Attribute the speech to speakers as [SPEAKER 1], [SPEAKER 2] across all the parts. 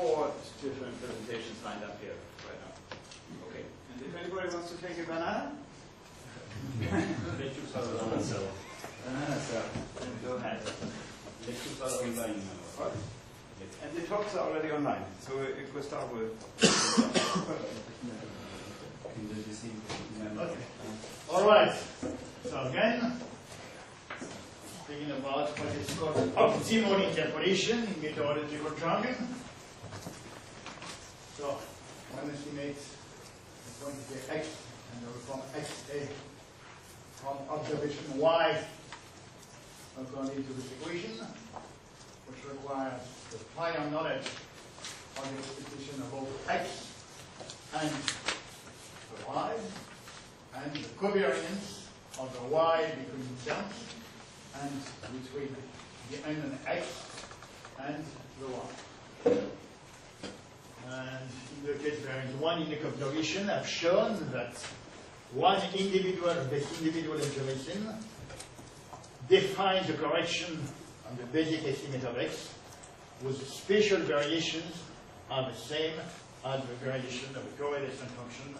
[SPEAKER 1] 4 different presentations lined up here right now. Okay. And if anybody wants to take a banana?
[SPEAKER 2] So,
[SPEAKER 1] go ahead. And the talks are already online, so if we start with.
[SPEAKER 3] Okay. All right. So again, speaking about what is called optimal interpolation in methodological jargon. So one estimates the quantity x and the from xa from observation y according to this equation, which requires the prior knowledge of the expectation of both x and the y, and the covariance of the y between themselves and between the n and x and the y. And in the case there is one unique observation, I've shown that one individual observation defines the correction on the basic estimate of x, with spatial variations are the same as the variation of the correlation function,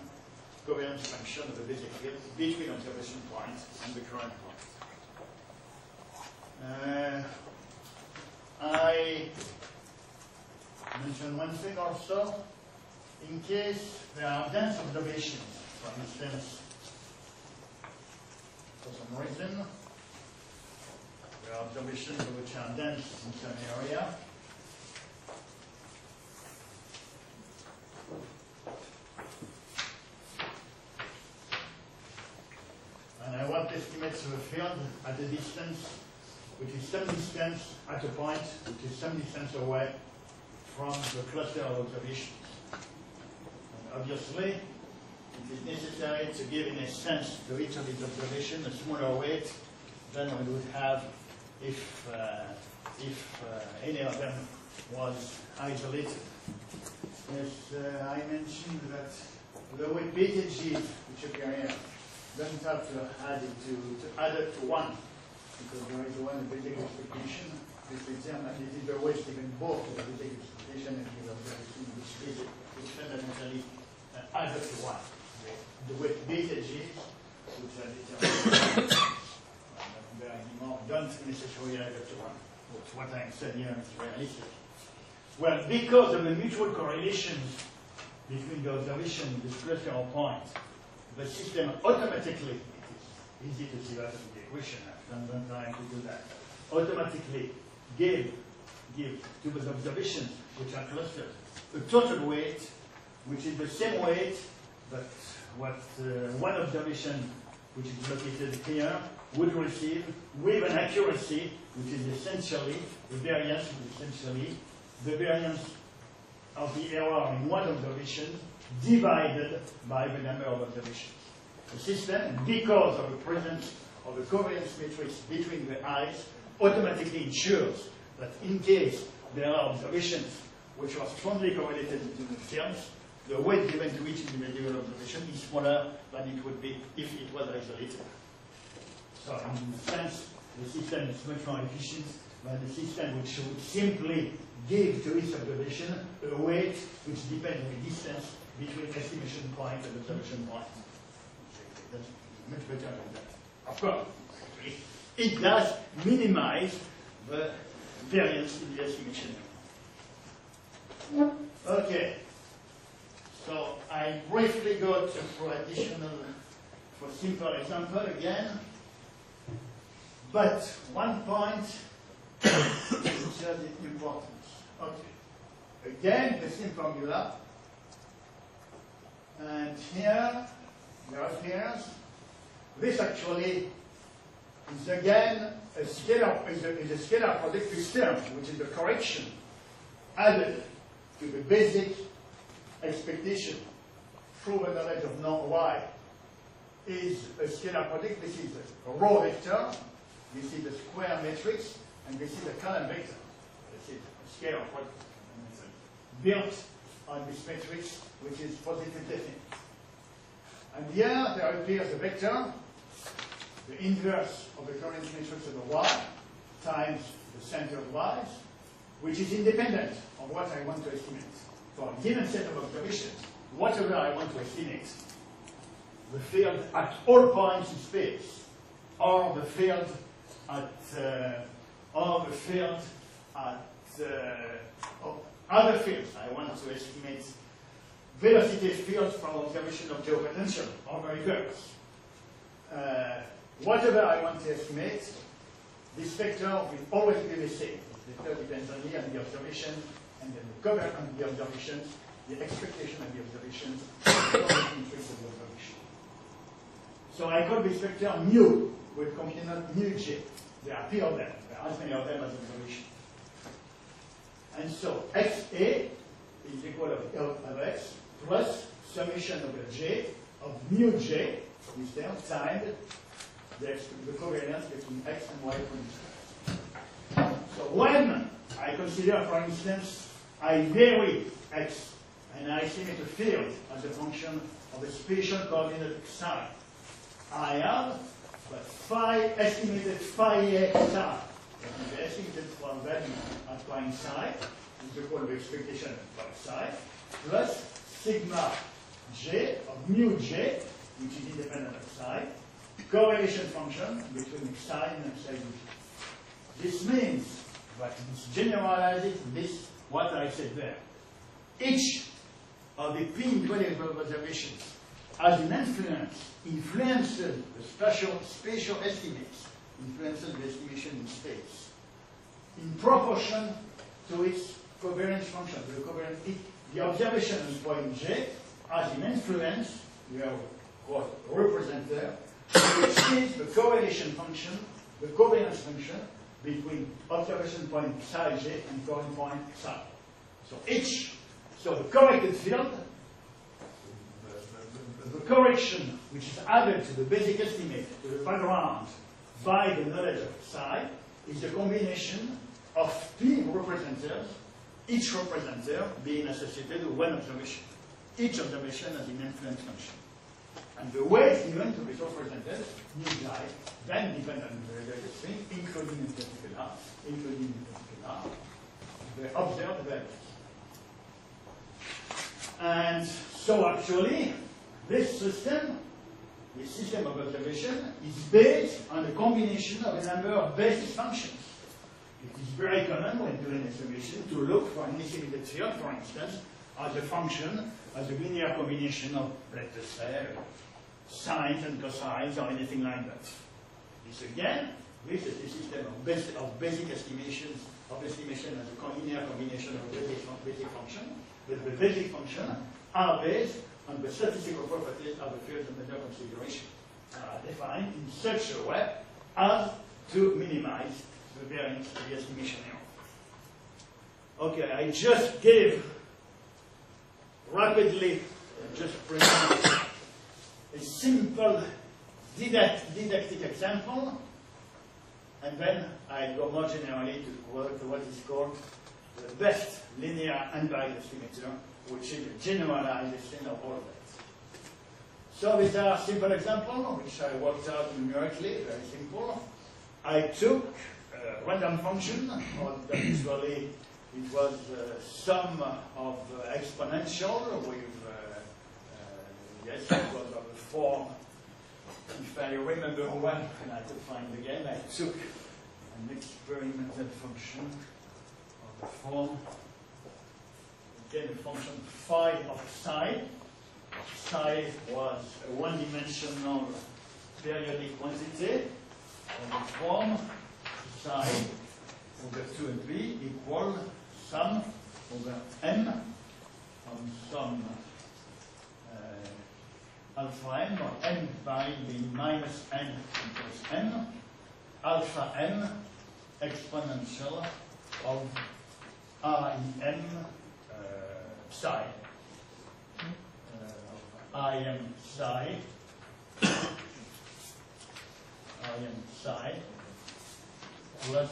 [SPEAKER 3] covariance function of the basic field between observation point and the current point. I mentioned one thing also. In case there are dense observations, for instance, for some reason, there are observations which are dense in some area. And I want to estimate the field at a distance which is some distance at a point which is some distance away from the cluster of observations. And obviously, it is necessary to give in a sense to each of these observations a smaller weight than we would have if any of them was isolated. Yes, I mentioned that the weight beta g, which appear here, doesn't have to add it to add it to 1, because there is one basic expectation. This is the weight given both the basic expectation and the observation, which fundamentally adds up to 1. The weight beta g, which are determined anymore, don't necessarily add up to 1. What I'm saying here is realistic. Well, because of the mutual correlations between the observation and this cluster of points, the system automatically, it is easy to see that in the equation, I'm not trying to do that, automatically give to the observations which are clustered a total weight which is the same weight that what one observation which is located here would receive with an accuracy which is essentially the variance of the error in one observation divided by the number of observations. The system, because of the presence of the covariance matrix between the eyes, automatically ensures that in case there are observations which are strongly correlated between the films, the weight given to each individual observation is smaller than it would be if it was isolated. So in a sense, the system is much more efficient than the system which would simply give to each observation a weight which depends on the distance between estimation point and observation point. That's much better than that. Of course, it does minimize the variance in the estimation. Okay. So I briefly go for simple example again. But one point which has importance. Okay. Again, the same formula. And here, there are pairs. This actually is again a scalar projective term, which is the correction added to the basic expectation through the knowledge of known y is a scalar product. This is a row vector. This is the square matrix, and this is the column vector. This is a scalar product built on this matrix, which is positive definite. And here there appears a vector, the inverse of the current matrix of the y, times the center of y's, which is independent of what I want to estimate. For a given set of observations, whatever I want to estimate, the field at all points in space, or the field at other fields. I want to estimate velocity fields from observation of geopotential or the reverse. Whatever I want to estimate, this vector will always be the same. The vector depends only on the observation, and then the cover on the observations, the expectation of the observations, and the interest of the observation. So I call this vector mu with component mu j. There are p of them. There are as many of them as observations. And so xa is equal of x plus summation over j of mu j, is there, times the covariance between x and y points. So when I consider, for instance, I vary x and I estimate a field as a function of a spatial coordinate psi, I have estimated phi a psi. The estimated for value at point psi is equal to expectation at point psi plus sigma j of mu j, which is independent of psi, correlation function between psi and psi j. This means that this generalizes this, what I said there. Each of the P-infinite observations has an influences the spatial estimates, influences the estimation in space, in proportion to its covariance function. The observation on point J has an influence, we have what represent there, which is the correlation function, the covariance function between observation point psi j and current point psi. So the corrected field, the correction which is added to the basic estimate, to the background, by the knowledge of psi, is the combination of P representatives, each representative being associated with one observation. Each observation has an influence function. And the weight given to this representative, mu I, then depend on the various things, including in particular, the observed values. And so actually, this system of observation, is based on a combination of a number of basis functions. It is very common when doing estimation to look for an estimated field, for instance, as a function, as a linear combination of, let us say, sines and cosines or anything like that. This again, this is a system of basic estimations, of estimation as a linear combination of basic function, but the basic functions are based on the statistical properties of the fields under consideration, defined in such a way as to minimize the variance of the estimation error. Okay, I just gave rapidly, just present a simple didactic example, and then I go more generally to what is called the best linear unbiased estimator, which is a generalization of all of that. So these are simple examples, which I worked out numerically, very simple. I took a random function, or usually it was sum of exponential with, yes, it was of the form, if I remember well, and I could find again, I took an experimental function of the form, again the function phi of psi. Psi was a one-dimensional periodic quantity of the form psi over 2 and 3 equal sum over m on some alpha m, or n being minus n equals n, alpha m exponential of REM psi. IM psi plus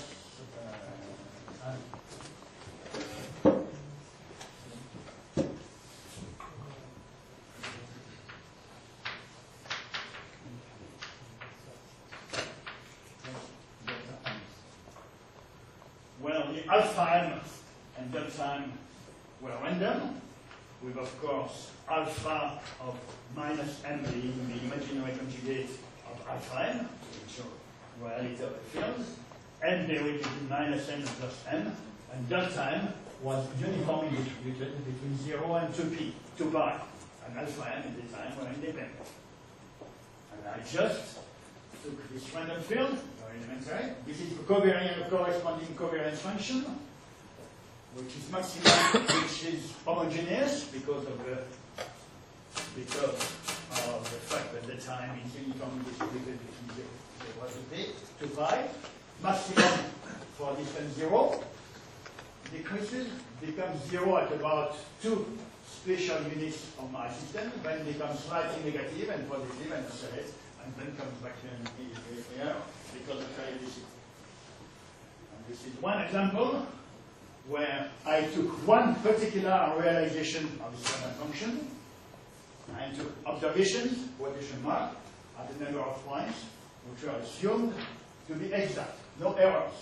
[SPEAKER 3] well, the alpha m that time were random, with, of course, alpha of minus m being the imaginary conjugate of alpha m, which is the reality of the field, m derivative minus n plus m, and that time was uniformly distributed between 0 and 2 pi, and alpha m at the time were independent. And I just took this random field, very elementary. This is the covariant corresponding covariance function, which is maximum, which is homogeneous because of the fact that the time is uniformly distributed between 0 to 2 pi. Maximum for distance 0 decreases, becomes 0 at about 2 special units of my system, then becomes slightly negative and positive and oscillates, and then comes back here because of periodicity. And this is one example where I took one particular realization of this random function and took observations, quotation mark, at a number of points, which are assumed to be exact, no errors.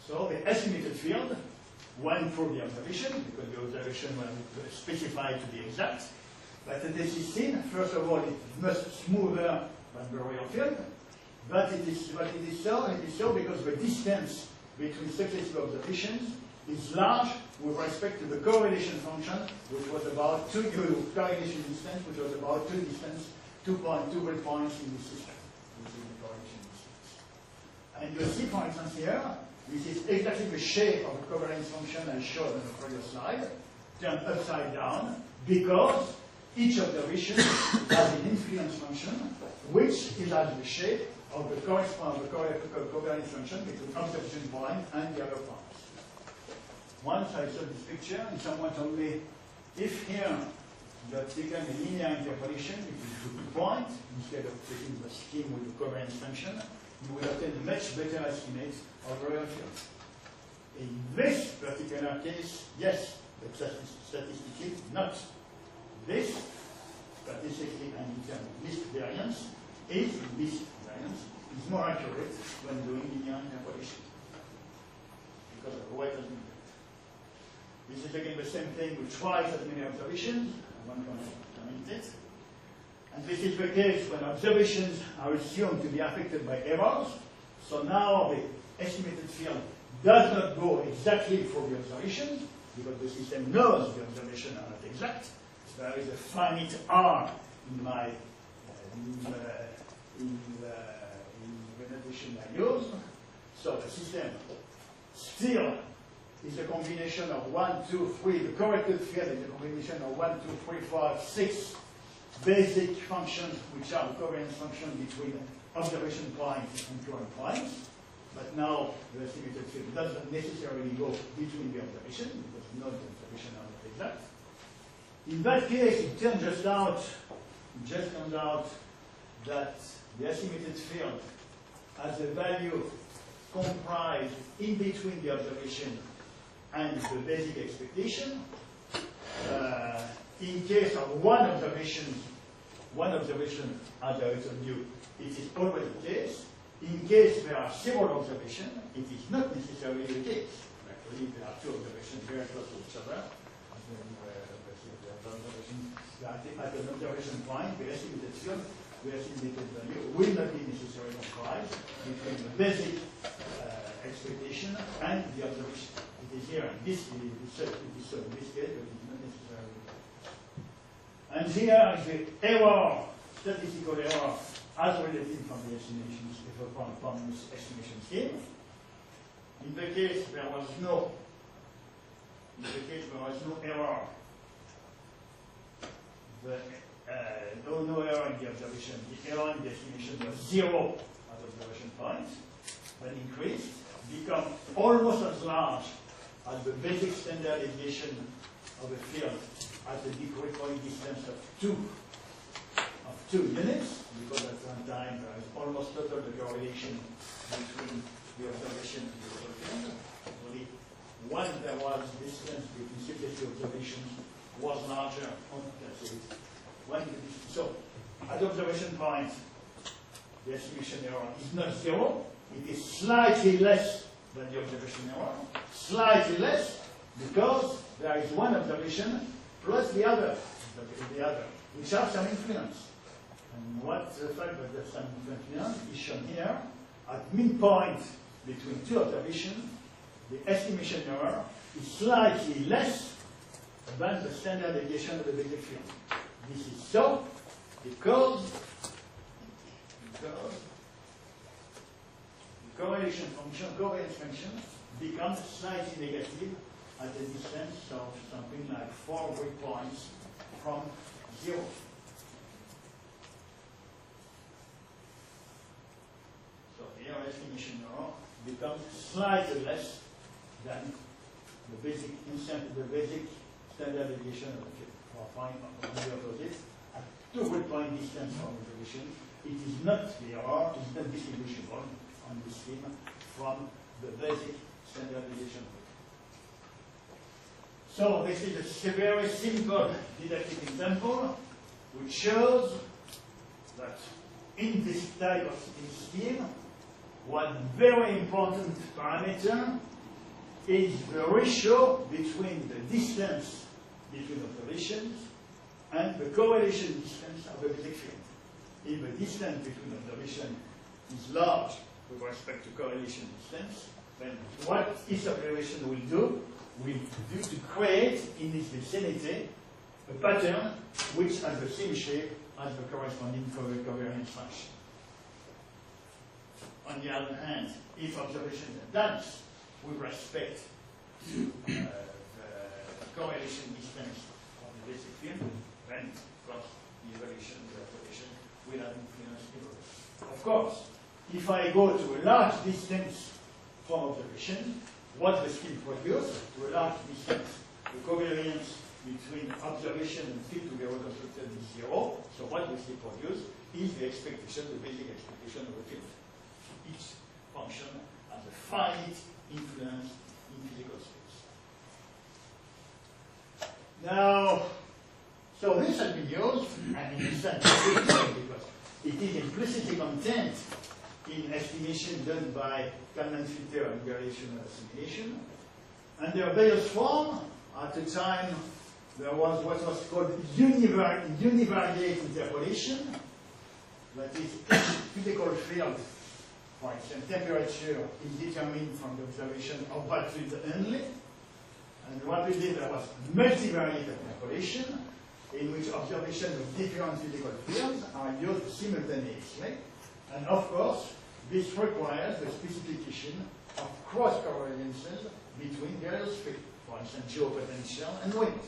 [SPEAKER 3] So the estimated field went through the observation, because the observation was specified to be exact. But this is seen, first of all, it is much smoother than the real field. But it is so because the distance between successive observations is large with respect to the correlation function, which was about 2 correlation distance, which was about 2 grid points in the system, which is the correlation distance. And you see, for instance, here, this is exactly the shape of the covariance function I showed on the previous slide, turned upside down, because each observation has an influence function, which is as the shape of the corresponding covariance function between observation point and the other points. Once I saw this picture, and someone told me, if here you had taken a linear interpolation between 2 points, instead of taking the scheme with the covariance function, you would obtain a much better estimate of the real field. In this particular case, yes, but statistically not. This, statistically and in terms of least variance, is more accurate when doing linear interpolation, because of the weight of the meter. This is again the same thing with twice as many observations, and one can it. And this is the case when observations are assumed to be affected by errors. So now the estimated field does not go exactly for the observations, because the system knows the observations are not exact. So there is a finite R in my the notation I use. So the system still is a combination of 1, 2, 3. The corrected field is a combination of 1, 2, 3, 4, 6 basic functions, which are the covariance function between observation points and current points. But now the estimated field doesn't necessarily go between the observations, because no observations are not exact. In that case, it turns out that the estimated field has a value comprised in between the observation and the basic expectation. In case of one observation, as I told you, it is always the case. In case there are several observations, it is not necessarily the case. Actually, there are 2 observations very close to each other. At an observation point, the estimated field, the estimated value will not be necessarily comprised between the basic expectation and the observation. It is here, and this is so in this case, but it is not necessarily. And here is the error, statistical error, as related from the estimations, from this estimation scheme. In the case there was no error. No error in the observation. The error in the estimation was 0 at observation point, but increased, become almost as large as the basic standard deviation of a field at the corresponding distance of 2 units, because at one time there is almost total correlation between the observation and the total field. Only when there was distance between successive observations was larger. So at observation point, the estimation error is not 0. It is slightly less than the observation error, slightly less, because there is one observation plus the other, which have some influence. And what the fact that there's some influence is shown here. At midpoint between two observations, the estimation error is slightly less than the standard deviation of the basic field. This is so because the correlation function, covariance function, becomes slightly negative at a distance of something like 4 grid points from 0. So here estimation error becomes slightly less than the basic standard deviation of the field. For finding on the opposite, at 2 grid point distance from observation, it is not the error, it is not distinguishable on this scheme from the basic standard deviation. So this is a very simple didactic example which shows that in this type of scheme, one very important parameter is the ratio between the distance between observations and the correlation distance of the basic field. If the distance between observations is large with respect to correlation distance, then what each observation will do to create in this vicinity a pattern which has the same shape as the corresponding covariance function. On the other hand, if observations are done with respect to the correlation distance of the basic field, then of course the observation will have influence everywhere. Of course, if I go to a large distance from observation, what the field produces to a large distance, the covariance between observation and field to be reconstructed is 0. So what the field produces is the expectation, the basic expectation of the field. Each function has a finite influence in physical space. Now, so this has been used, and in a sense, because it is implicitly contained in estimation done by Kalman filter and variational assimilation. Under Bayes' form, at the time, there was what was called univariate interpolation. That is, physical field, for instance, temperature is determined from the observation of batteries only. And what we did, there was multivariate interpolation, in which observations of different physical fields are used simultaneously. And of course, this requires the specification of cross-covariances between various fields, for instance, geopotential and wind.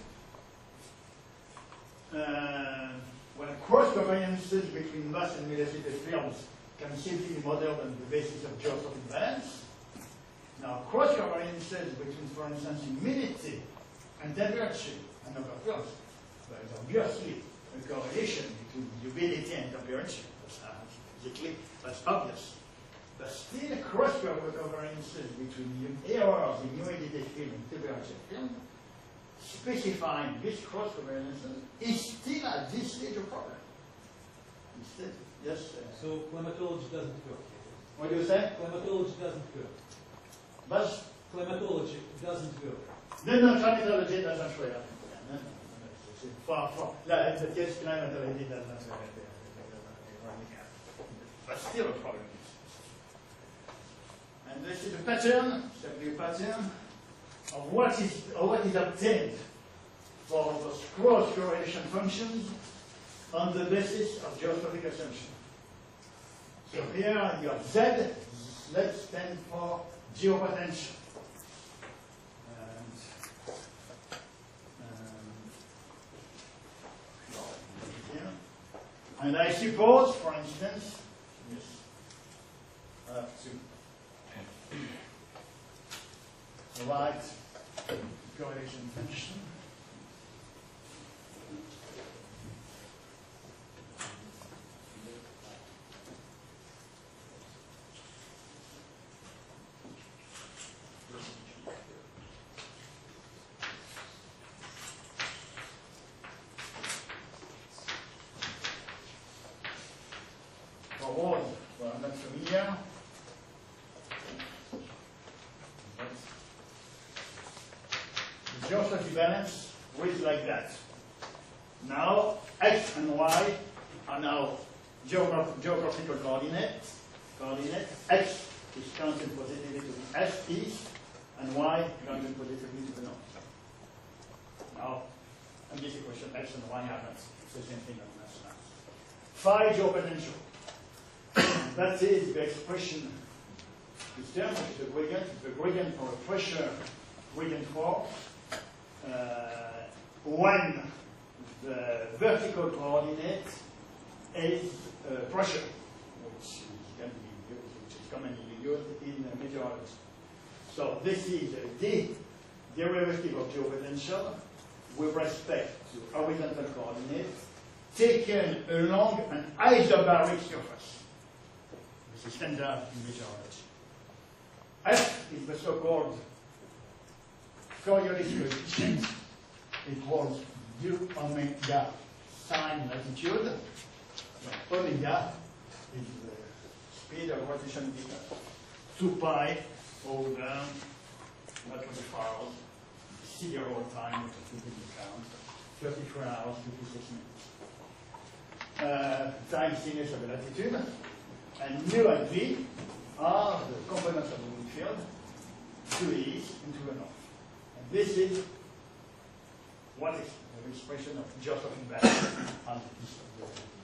[SPEAKER 3] When cross-covariances between mass and velocity fields can simply be modeled on the basis of geostrophic balance. Now, cross-covariances between, for instance, humidity and temperature and other fields, there is obviously a correlation between humidity and temperature. That's obvious. But still, cross-covariances between errors in humidity field and temperature field, specifying this cross-covariances is still at this stage a problem. Instead, yes?
[SPEAKER 2] So climatology doesn't work.
[SPEAKER 3] What do you say?
[SPEAKER 2] Climatology doesn't work.
[SPEAKER 3] But
[SPEAKER 2] climatology doesn't work.
[SPEAKER 3] No, climatology doesn't work. Far. The case climatology does not work. But still a problem. And this is a pattern, simply a pattern, of what is obtained for those cross-correlation functions on the basis of geostrophic assumption. So here you have Z, let's stand for geopotential. And I suppose, for instance, to write correlation function. For all who are not familiar, balance reads like that. Now, x and y are now geographical coordinates. X is counted positively to the east, and y counted positively to the north. Now, and this equation x and y happens. It's the same thing on mass lines. Phi geopotential. That is the expression, this term, which is the gradient for a pressure gradient force when the vertical coordinate is pressure, which is commonly used in meteorology. So this is the derivative of geopotential with respect to horizontal coordinates taken along an isobaric surface. This is standard in meteorology. F is the so-called Coriolis coefficient. It equals u omega sine latitude. So omega is the speed of rotation distance. 2 pi over what was the far zero time, which is taken into account, 33 hours, 56 minutes. Times sinus of the latitude. And mu and v are the components of the wind field to the east and to the north. And this is what is the expression of geostrophic balance on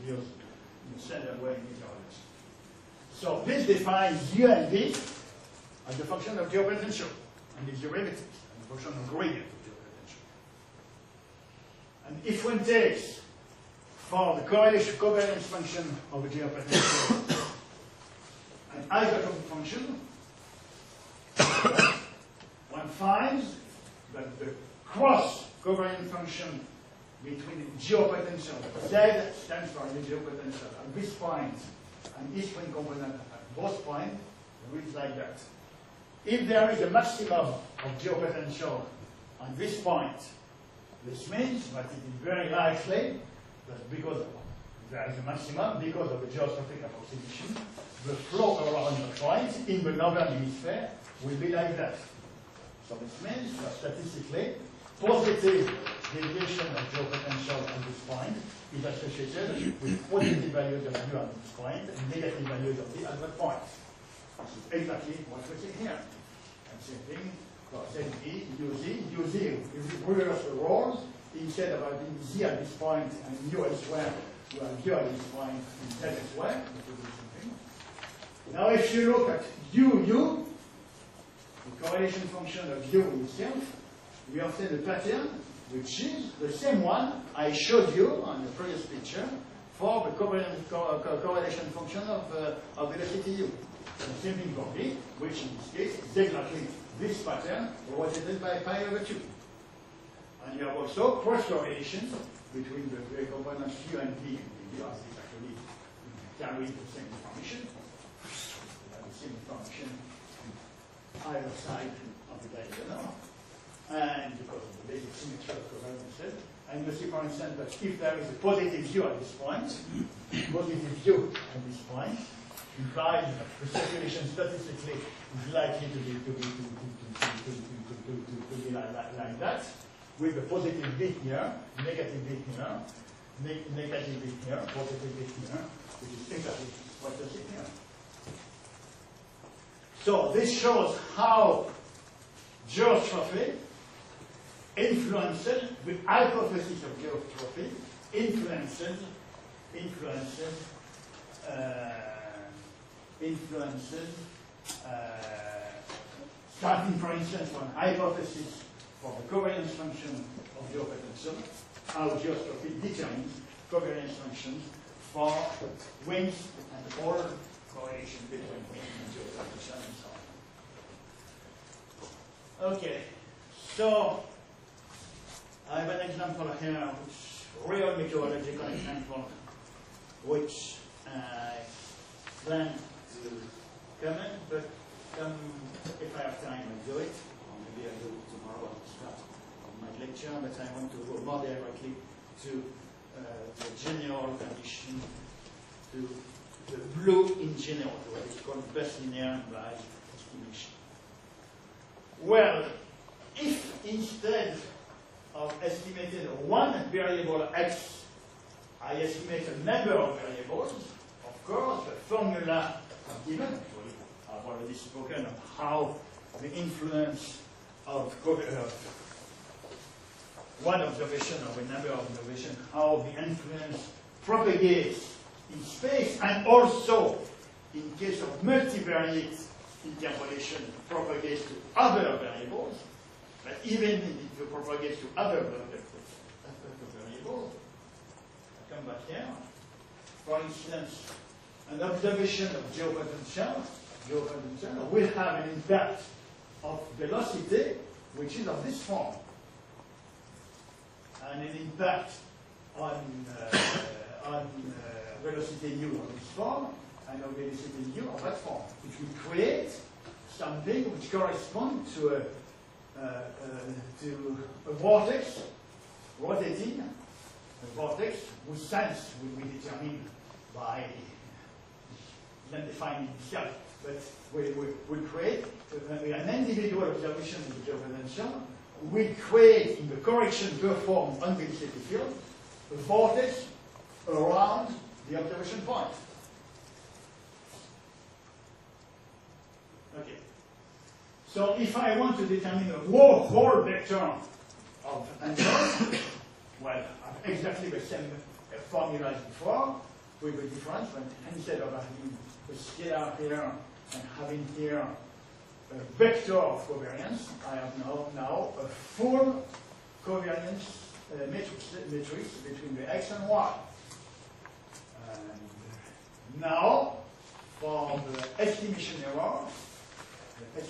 [SPEAKER 3] the standard way in meteorology. So this defines u and v as the function of geopotential and its derivatives, and the function of gradient of geopotential. And if one takes for the correlation covariance function of a geopotential an isotopic function, one finds that the cross covariant function between geopotential, Z stands for the geopotential at this point, and eastern component at both points, reads like that. If there is a maximum of geopotential on this point, this means that it is very likely that because there is a maximum, because of the geostrophic approximation, the flow around the point in the northern hemisphere will be like that. So this means that statistically, positive deviation of geopotential at this point is associated with positive values of u at this point and negative values of v at that point. This is exactly what we see here. And same thing for ZE, UZ, if we reverse the roles, instead of having z at this point and u elsewhere, we have u at this point and z elsewhere. Now if you look at u, the correlation function of u itself, we obtain a pattern which is the same one I showed you on the previous picture for the correlation function of velocity u. The same thing for v, which in this case is exactly this pattern represented by pi over 2. And you have also cross correlation between the components u and v, because it actually carries the same information. The same information on either side of the diagonal. And because of the basic symmetry of covariance, and you see, for instance, that if there is a positive u at this point, positive u at this point implies that the circulation statistically is likely to be like that, with a positive v here, negative v here, negative v here, positive v here, which is exactly what you see here. So this shows how geostrophy influences, the hypothesis of geostrophy influences starting, for instance, one hypothesis for the covariance function of geopotential, how geostrophy determines covariance functions for winds and all correlation between wind and geopotential and so on. Okay, so I have an example here, which real meteorological example, which I plan to comment, but if I have time, I'll do it, or maybe I'll do it tomorrow at the start of my lecture, but I want to go more directly to the general condition, to the blue in general, what is called best linear by estimation. Well, if instead of estimated one variable x, I estimate a number of variables. Of course, the formula is given. Actually, I've already spoken of how the influence of one observation or a number of observations, how the influence propagates in space, and also in case of multivariate interpolation, propagates to other variables. But even if it propagates to other variables, I come back here. For instance, an observation of geopotential will have an impact of velocity, which is of this form, and an impact on velocity u of this form, and of velocity u of that form, which will create something which corresponds to a vortex rotating, a vortex whose sense will be determined by undefined itself, but will create an individual observation of the geopotential will create in the correction performed on the velocity field a vortex around the observation point. Okay. So if I want to determine a whole vector of angles, well, I have exactly the same formula as before, with the difference, but instead of having a scalar here and having here a vector of covariance, I have now a full covariance matrix between the x and y. And now, for the estimation error, the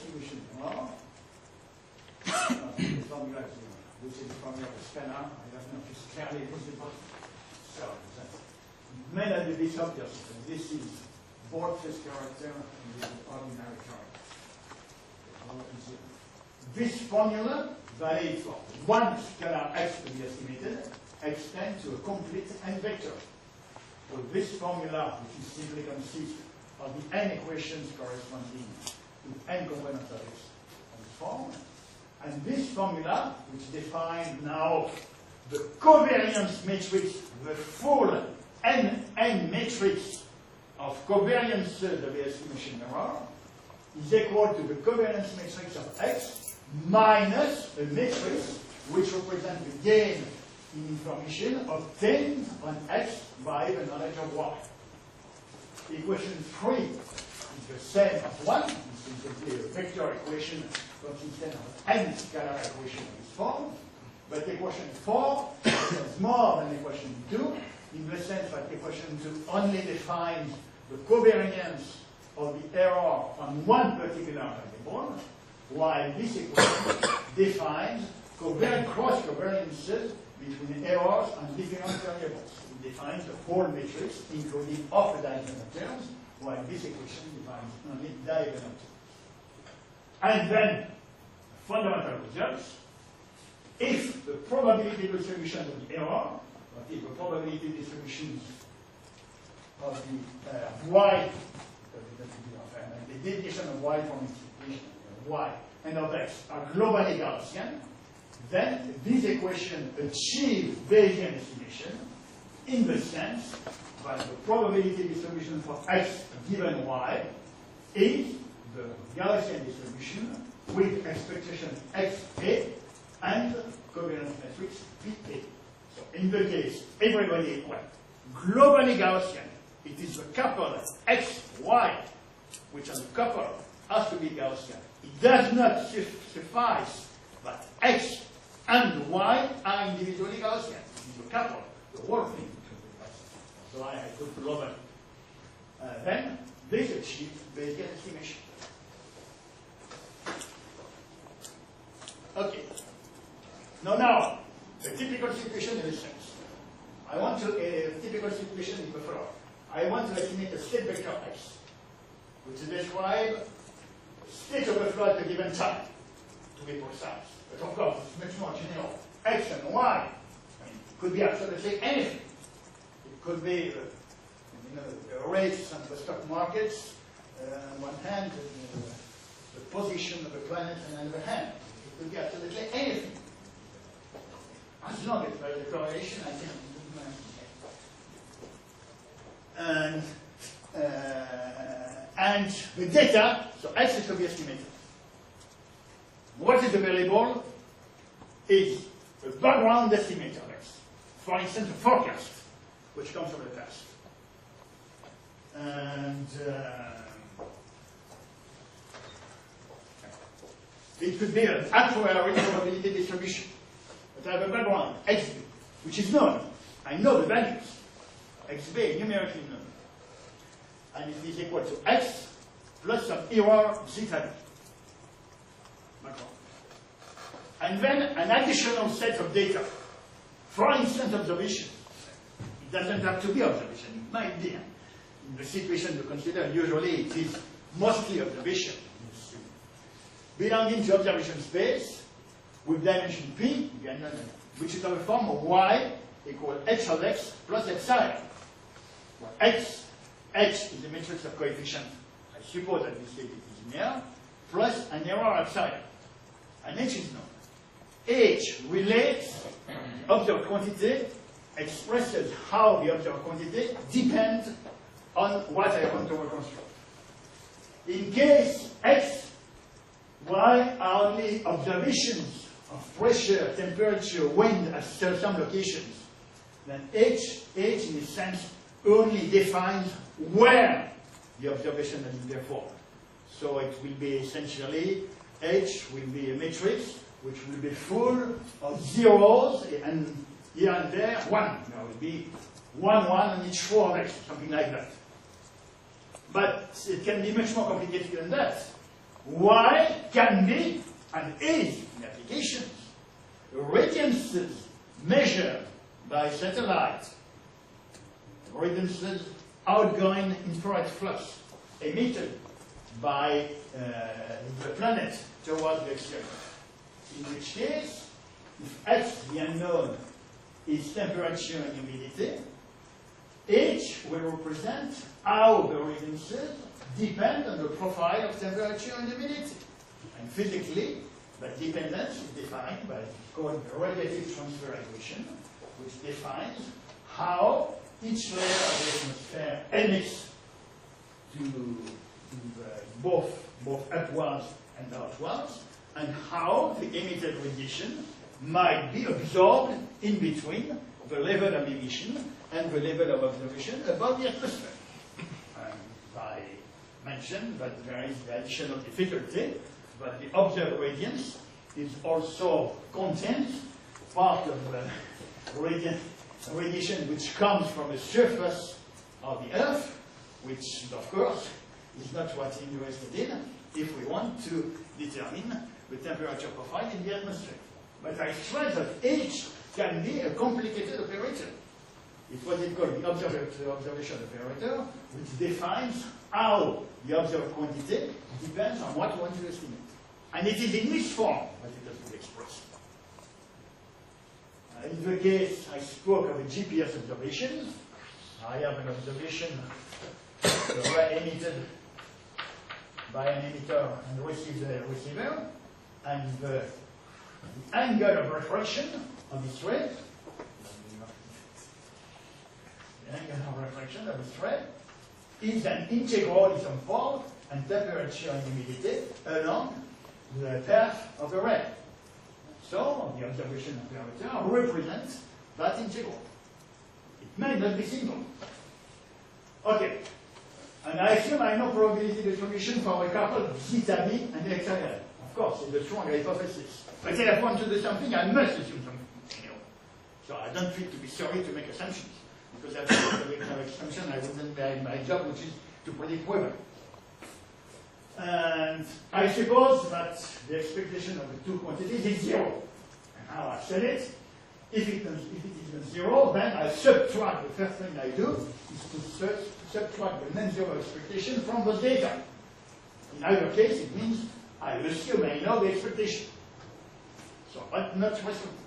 [SPEAKER 3] formula is which is the formula of the scalar. I don't know if it's clearly visible. So, may not be this obvious, but this is vortex character and this is ordinary character. This formula, valid for one scalar x to be estimated, extends to a complete n vector. So this formula, which is simply consists of the n equations corresponding to n components of x on this form, and this formula, which defines now the covariance matrix, the full n matrix of covariances of the estimation error, is equal to the covariance matrix of x minus a matrix which represents the gain in information obtained on x by the knowledge of y. Equation 3 is the same as 1. This is simply a vector equation consistent of n scalar equation of this form. But equation 4 is more than equation 2 in the sense that equation 2 only defines the covariance of the error on one particular variable, while this equation defines cross covariances between errors on different variables. It defines the whole matrix, including off-diagonal terms, while this equation defines only diagonal terms. And then, fundamental results, if the probability distribution of the error, that is the probability distributions of the y, the deviation of y from its equation, y and of x are globally Gaussian, then this equation achieves Bayesian estimation in the sense that the probability distribution for x given y is the Gaussian distribution with expectation xa and covariance matrix PA. So in the case, everybody, well, globally Gaussian, it is the couple x, y, which are the couple, has to be Gaussian. It does not suffice that x and y are individually Gaussian. It is a couple, the whole thing. So I put global. Then this achieves Bayesian estimation. Okay. Now, a typical situation in a sense. I want to, a typical situation is the following. I want to estimate a state vector x, which is describe state of the flow at a given time, to be precise. But of course, it's much more general. X and Y, I mean, it could be absolutely anything. It could be a race on the stock markets, on one hand, the position of the planet on the other hand. It could be absolutely anything. As long as there is a correlation, I can. And the data, so X is to be estimated. What is available is a background estimator of X. For instance, a forecast, which comes from the past. And it could be an actuarial probability distribution. But I have a background, XB, which is known. I know the values. XB is numerically known. And it is equal to X plus some error zeta. And then an additional set of data. For instance, observation. It doesn't have to be observation. It might be. In the situation to consider, usually it is mostly observation. Belonging to observation space with dimension P, which is of the form of Y equal H of X plus Epsilon. Well, H is the matrix of coefficient. I suppose at this stage it is linear, plus an error epsilon. And H is known. H relates the observed quantity, expresses how the observed quantity depends on what I want to reconstruct. In case X, Y are only observations of pressure, temperature, wind at some locations, then H in a sense only defines where the observation has been performed. So it will be essentially, H will be a matrix which will be full of zeros, and here and there, 1. There will be 1 on each 4 of X, something like that. But it can be much more complicated than that. Y can be, and is, in applications, radiances measured by satellite, radiances outgoing infrared flux emitted by the planet towards the exterior. In which case, if X, the unknown, is temperature and humidity, H will represent how the radiances depend on the profile of temperature and humidity. And physically, that dependence is defined by what's called the radiative transfer equation, which defines how each layer of the atmosphere emits to both upwards and outwards, and how the emitted radiation might be absorbed in between the level of emission and the level of observation above the atmosphere. I mentioned that there is the additional difficulty, but the observed radiance is also contains part of the radiation which comes from the surface of the Earth, which, of course, is not what we're interested in if we want to determine the temperature profile in the atmosphere. But I stress that H can be a complicated operator. It's what is called the observation operator, which defines how the observed quantity depends on what you want to estimate. And it is in this form that it has been expressed. In the case I spoke of a GPS observation, I have an observation emitted by an emitter and received a receiver, and the angle of refraction of this ray, the angle of refraction of this ray is an integral in some form and temperature and humidity along the path of the ray. So the observation operator represents that integral. It may not be simple. Okay. And I assume I know probability distribution for a couple of zeta b and xl. Of course, it's a strong hypothesis. But if I want to do something, I must assume something. So I don't feel to be sorry to make assumptions, because if I make no assumption, I wouldn't be my job, which is to predict weather. And I suppose that the expectation of the two quantities is 0. And how I set it, if it is 0, then I subtract, the first thing I do is to subtract the non-zero expectation from the data. In either case, it means I assume I know the expectation. So, but not result.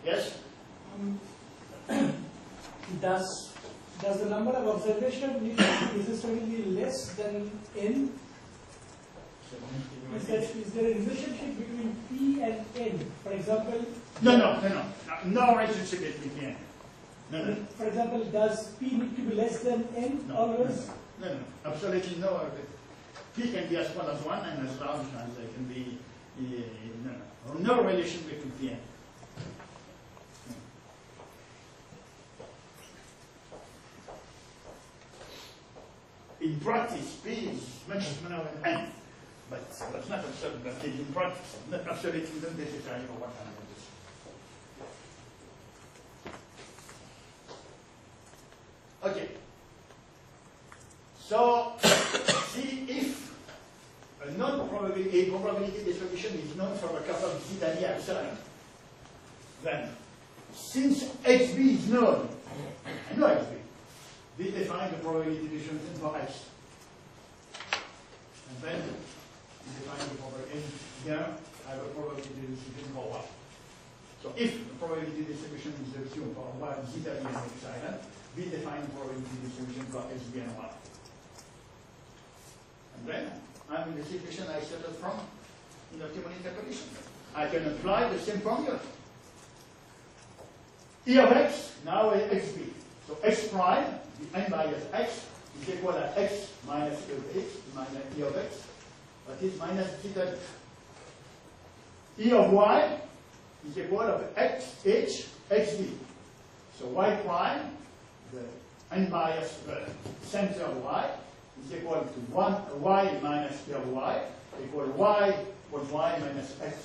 [SPEAKER 3] Yes?
[SPEAKER 4] Does the number of observations need to necessarily be less than n? Is there a relationship between P and N? For example,
[SPEAKER 3] No relationship between P and N. No.
[SPEAKER 4] For example, does P need to be less than N always?
[SPEAKER 3] No, absolutely no. P can be as small as 1 and as large as it can be. No relation between P and N. In practice, P is much smaller than N. But that's not absolute, but in practice, not absolutely not necessary for what I'm going to say. Okay. So, see if a probability distribution is known from a couple of zeta d outside, then since HB is known, I know HB, we define the probability distribution for X. And then we define the probability here, I have a probability distribution for Y. So if the probability distribution is the assumed for Y, zeta d and epsilon, we define the probability distribution for HB and Y. And then I'm in the situation I started from in optimal interpolation. I can apply the same formula. E of X, now XB. So X prime, the n bias X, is equal to X minus E of X, minus E of X, that is minus zeta. E of Y is equal to X, H, XB. So Y prime, the n bias, the center of Y, is equal to 1 Y minus P of Y, equal Y plus Y minus X,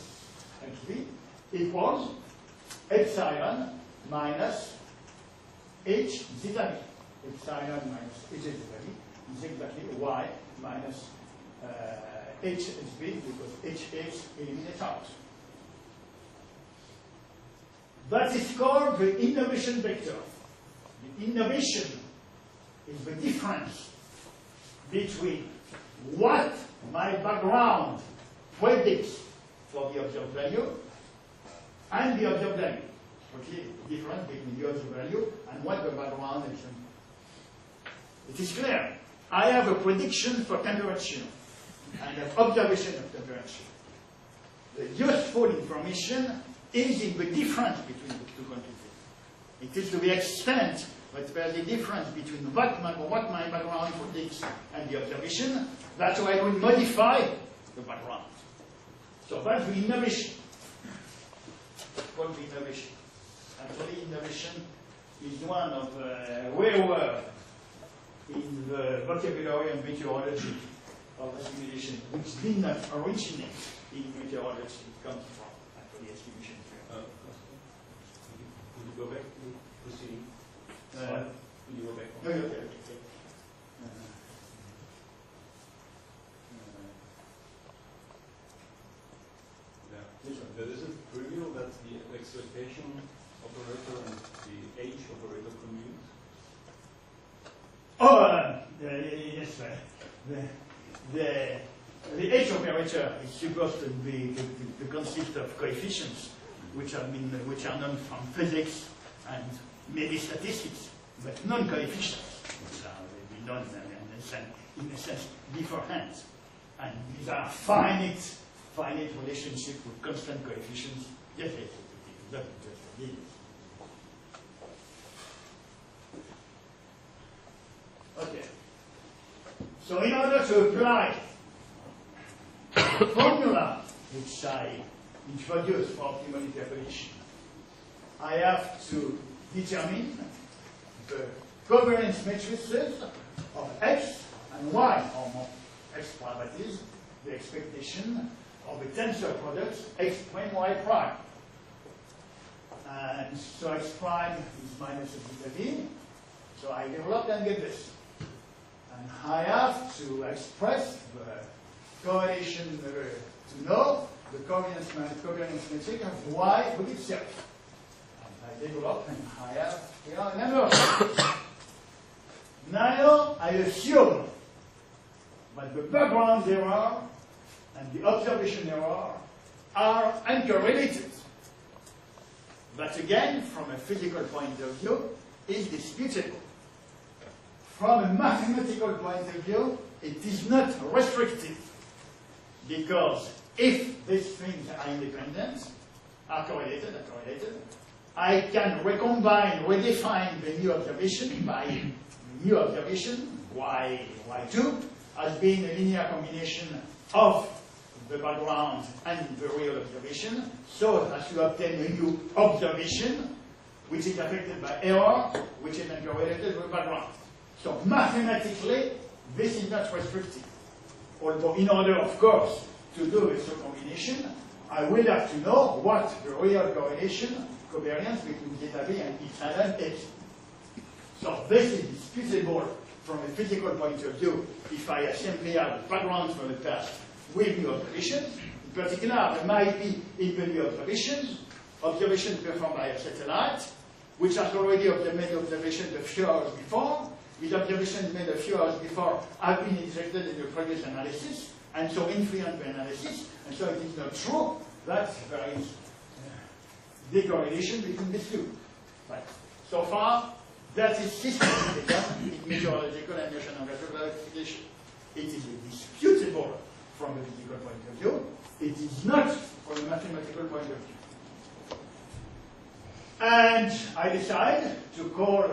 [SPEAKER 3] XB, equals epsilon minus H zeta b. Epsilon minus H zeta b is exactly Y minus H HB because HH eliminates out. That is called the innovation vector. The innovation is the difference between what my background predicts for the observed value and the observed value. Okay, the difference between the observed value and what the background is. It is clear. I have a prediction for temperature and an observation of temperature. The useful information is in the difference between the two quantities. It is to the extent that there is a difference between what my background predicts and the observation. That's why I will modify the background. So that's the innovation. It's called the innovation. Actually, innovation is one of the rare words in the vocabulary of meteorology of assimilation, which did not originate in meteorology. It comes from actually estimation.
[SPEAKER 1] Could you go back to proceeding? Could you go back?
[SPEAKER 3] No, okay.
[SPEAKER 1] But is it trivial that the expectation operator and the H operator commute?
[SPEAKER 3] Oh, yes, sir. The H operator is supposed to be to consist of coefficients, which are known from physics and maybe statistics, but non-coefficients, which are maybe known in a sense beforehand. And these are finite relationships with constant coefficients. Yes, yes. Okay. So in order to apply the formula which I introduced for optimal interpolation, I have to determine the covariance matrices of X and Y, or X prime, that is, the expectation of the tensor products X prime, Y prime. And so X prime is minus zeta v. So I developed and get this. And I have to express the correlation to know the covariance metric of Y with itself. And I develop and I have here a number. Now I assume that the background error and the observation error are uncorrelated. But again, from a physical point of view, is disputable. From a mathematical point of view, it is not restrictive. because if these things are independent, are correlated, I can recombine, redefine the new observation by new observation, y2, as being a linear combination of the background and the real observation, so as to obtain a new observation, which is affected by error, which is then correlated with background. So mathematically, this is not restrictive. Although in order, of course, to do this recombination, I will have to know what the real correlation, covariance between zeta b and epsilon is. So this is disputable from a physical point of view if I simply have backgrounds from the past with new observations. In particular, there might be in the new observations performed by a satellite, which has already made observations a few hours before. These observations made a few hours before have been injected in the previous analysis, and so influence the analysis. And so it is not true that there is decorrelation between these two. Right. So far, that is systematic in meteorological and oceanographic classification. It is disputable from a physical point of view. It is not from a mathematical point of view. And I decide to call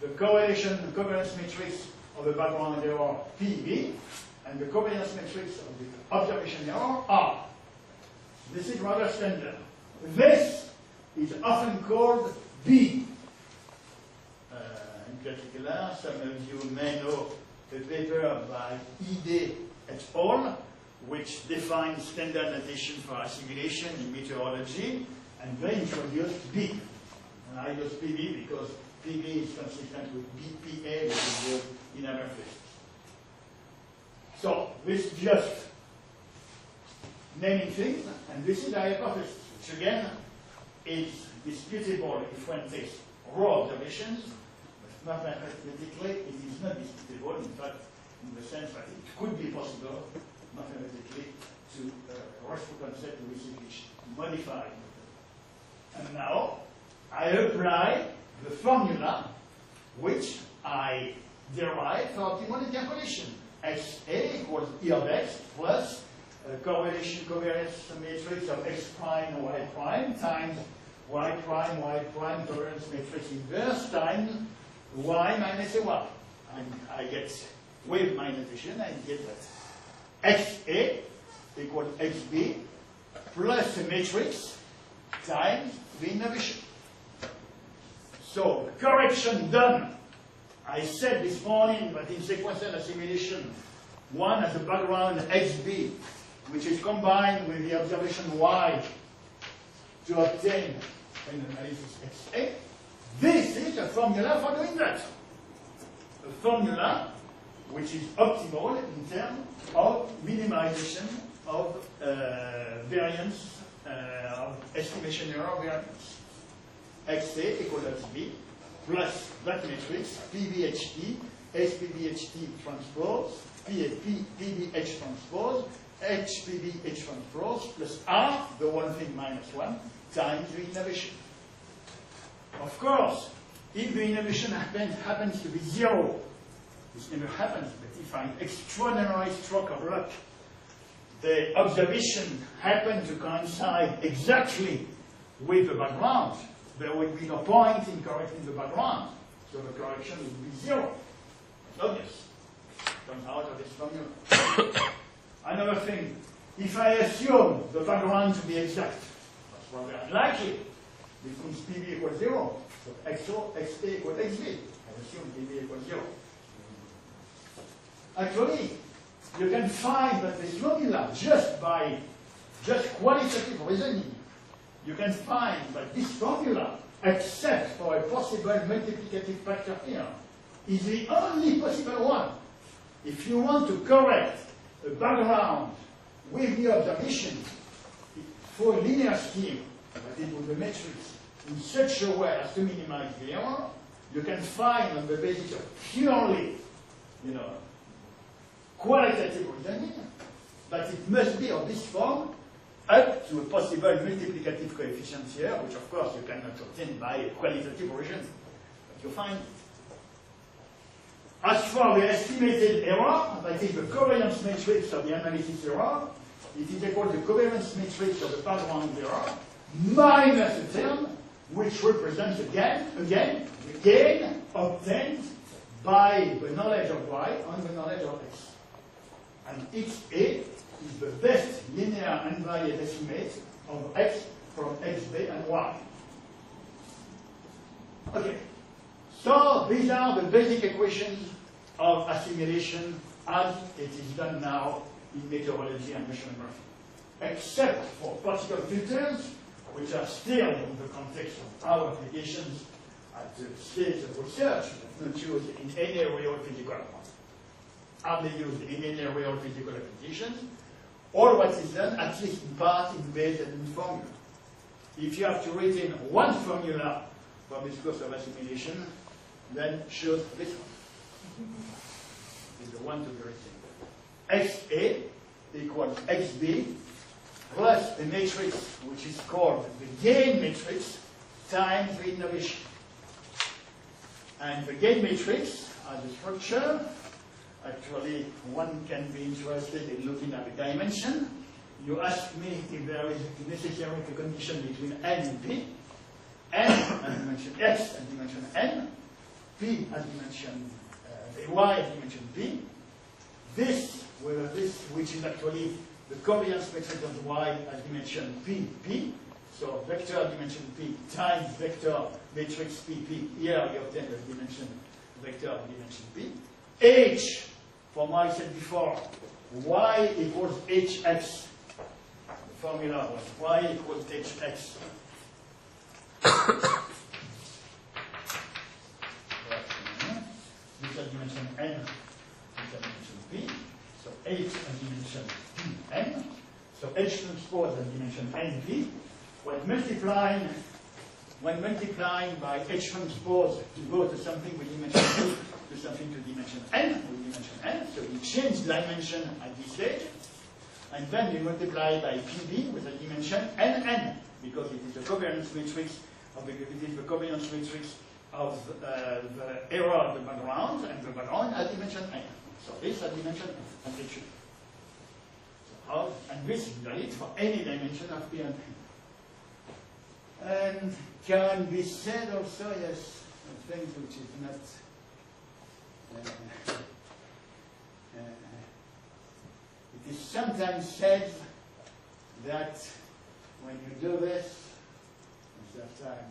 [SPEAKER 3] the covariance matrix of the background error PB, and the covariance matrix of the observation error R. This is rather standard. This is often called B. In particular, some of you may know a paper by Ide et al., which defines standard notation for assimilation in meteorology, and they introduced B. And I use PB because PB is consistent with BPA, which is in other physics. So this is just naming things, and this is a hypothesis, which again is disputable if one takes raw observations, but mathematically it is not disputable, in fact, in the sense that it could be possible mathematically to rush the concept to which modify. And now I apply the formula which I derive for optimal interpolation. XA equals E of X plus correlation covariance matrix of X prime and Y prime times Y prime covariance matrix inverse times Y minus AY. And I get, with my notation, I get that XA equals XB plus a matrix times the innovation. So, correction done. I said this morning that in sequential assimilation, one has a background XB, which is combined with the observation Y to obtain an analysis XA. This is a formula for doing that. A formula which is optimal in terms of minimization of variance, of estimation error variance. XA equals XB plus that matrix, PBHT, SPBHT transpose, PBH transpose, HPBH transpose, plus R, the one thing minus 1, times the innovation. Of course, if the innovation happens to be 0, this never happens, but if an extraordinary stroke of luck, the observation happened to coincide exactly with the background, there would be no point in correcting the background. So the correction would be 0. It's obvious. It comes out of this formula. Another thing, if I assume the background to be exact, that's rather unlikely, because PB equals 0. So XA equals XB. I assume PB equals 0. Actually, you can find that this formula just by qualitative reasoning, you can find that this formula, except for a possible multiplicative factor here, is the only possible one. If you want to correct a background with the observation for a linear scheme, that is with the matrix, in such a way as to minimize the error, you can find on the basis of purely, qualitative reasoning, that it must be of this form up to a possible multiplicative coefficient here, which of course you cannot obtain by qualitative reasoning. But you find it. As for the estimated error, that is the covariance matrix of the analysis error, It is equal to the covariance matrix of the background error minus a term which represents again the gain obtained by the knowledge of y and the knowledge of x. And XA is the best linear unvariate estimate of x from xb and y. Okay, so these are the basic equations of assimilation as it is done now in meteorology and oceanography, except for particle filters, which are still in the context of our applications at the stage of research, not used in any real physical application. Are they used in any real physical applications? All what is done, at least in part, is based on formula. If you have to retain one formula for this course of assimilation, then choose this one. Is the one to be written. XA equals XB plus a matrix which is called the gain matrix times the innovation. And the gain matrix as a structure, actually one can be interested in looking at the dimension. You ask me if there is a necessary condition between n and p. N as dimension x and dimension n. P as dimension y as dimension p. This, which is actually the covariance matrix of y as dimension p. So vector dimension p times vector matrix p. Here we obtain the dimension vector dimension p. H, from what I said before, y equals hx. The formula was y equals hx. This is dimension n, this is dimension p. So h as dimension n. So h transpose as dimension np. When multiplying by h transpose to go to something with dimension p, to something to dimension n, with dimension n. So we change dimension at this stage. And then we multiply by pb with a dimension nn, because it is the covariance matrix of the error of the background, and the background has dimension n. So this has dimension amplitude. And this is valid for any dimension of p and n. And can be said also, yes, a thing which is not it is sometimes said that when you do this, instead of time,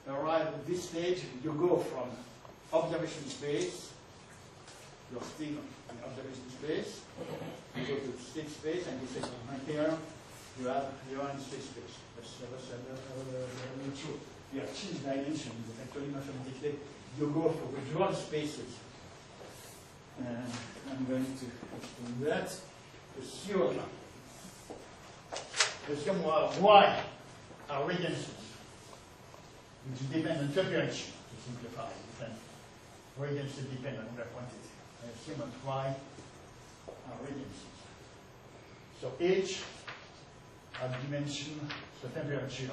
[SPEAKER 3] arrive at this stage, you go from observation space, you're still in observation space, you go to state space, and you say, here, you are in state space. That's not true. You have changed dimension, but actually mathematically, you go for withdrawal spaces. I'm going to explain that. Assume y are radiances, which depend on temperature, to simplify. Radiances depend on the quantity. I assume that y are radiances. So h are dimension, so temperature,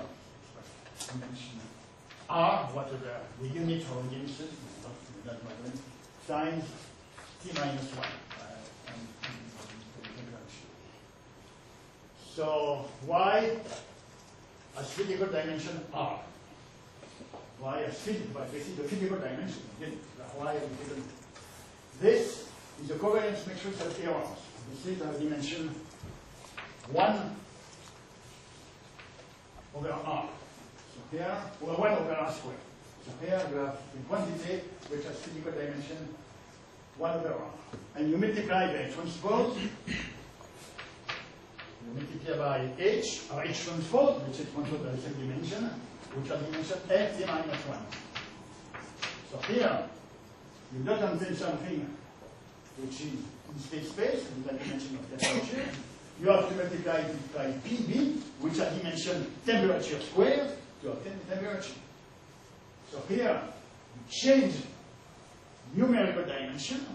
[SPEAKER 3] dimension r, whatever the unit for radiances, times t minus 1. So y has physical dimension r. Y has physical, but this is the physical dimension. Again, y is given. This is the covariance matrix of errors. This is the dimension 1 over r. So here, or 1 over r squared. So here you have the quantity which has physical dimension 1 over r. And you multiply by transpose. You multiply by h, or h transpose, which is transpose by the same dimension, which has dimension t minus 1. So here, you don't obtain something which is in state space, with the dimension of temperature. You have to multiply it by pb, which has dimension temperature squared, to obtain the temperature. So here, you change numerical dimension,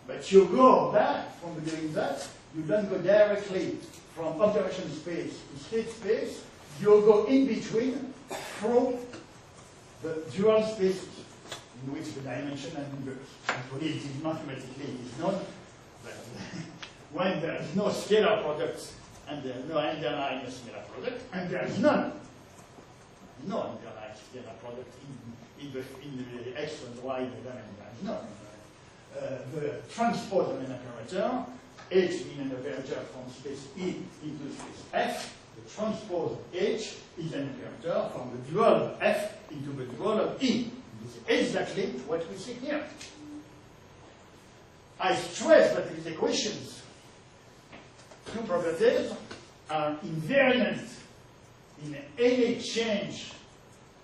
[SPEAKER 3] but you go back from doing that. You don't go directly from observation space to state space. You go in between through the dual spaces in which the dimension and inverse. Actually, it is mathematically, it is known, but when there is no scalar product and there is no underlying scalar product, and there is no underlying scalar product in the x and y domain. There is none. The transpose of an operator, H being an operator from space E into space F, the transpose of H is an operator from the dual of F into the dual of E. This is exactly what we see here. I stress that these equations, two properties, are invariant in any change,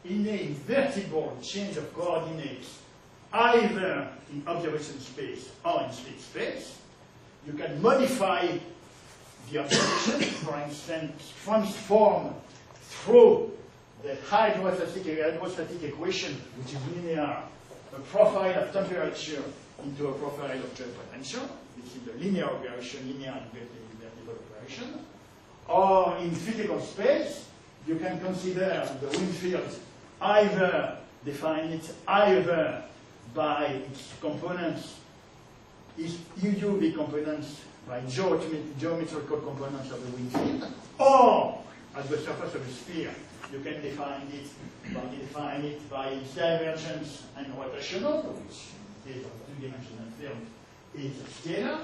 [SPEAKER 3] in a invertible change of coordinates, either in observation space or in state space. You can modify the observation, for instance, transform through the hydrostatic equation, which is linear, a profile of temperature into a profile of jet potential. This is the linear operation, linear invertible operation. Or in physical space, you can consider the wind field either, define it either by its components, its UV components, by geometrical components of the wind field, or at the surface of a sphere. You can define it by its divergence and rotational, which is of a two-dimensional field, is a scalar.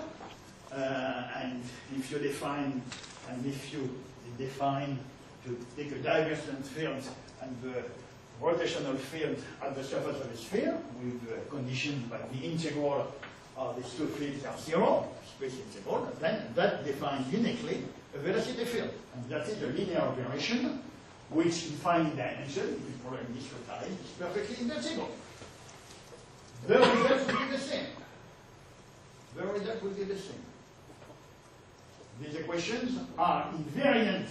[SPEAKER 3] And if you define to take a divergent field and the rotational field at the surface of a sphere, with conditions by the integral of these two fields are zero, space integral, then that defines uniquely a velocity field. And that is a linear operation, which in finite dimension, if it's probably discretized, is perfectly invertible. The result will be the same. The result will be the same. These equations are invariant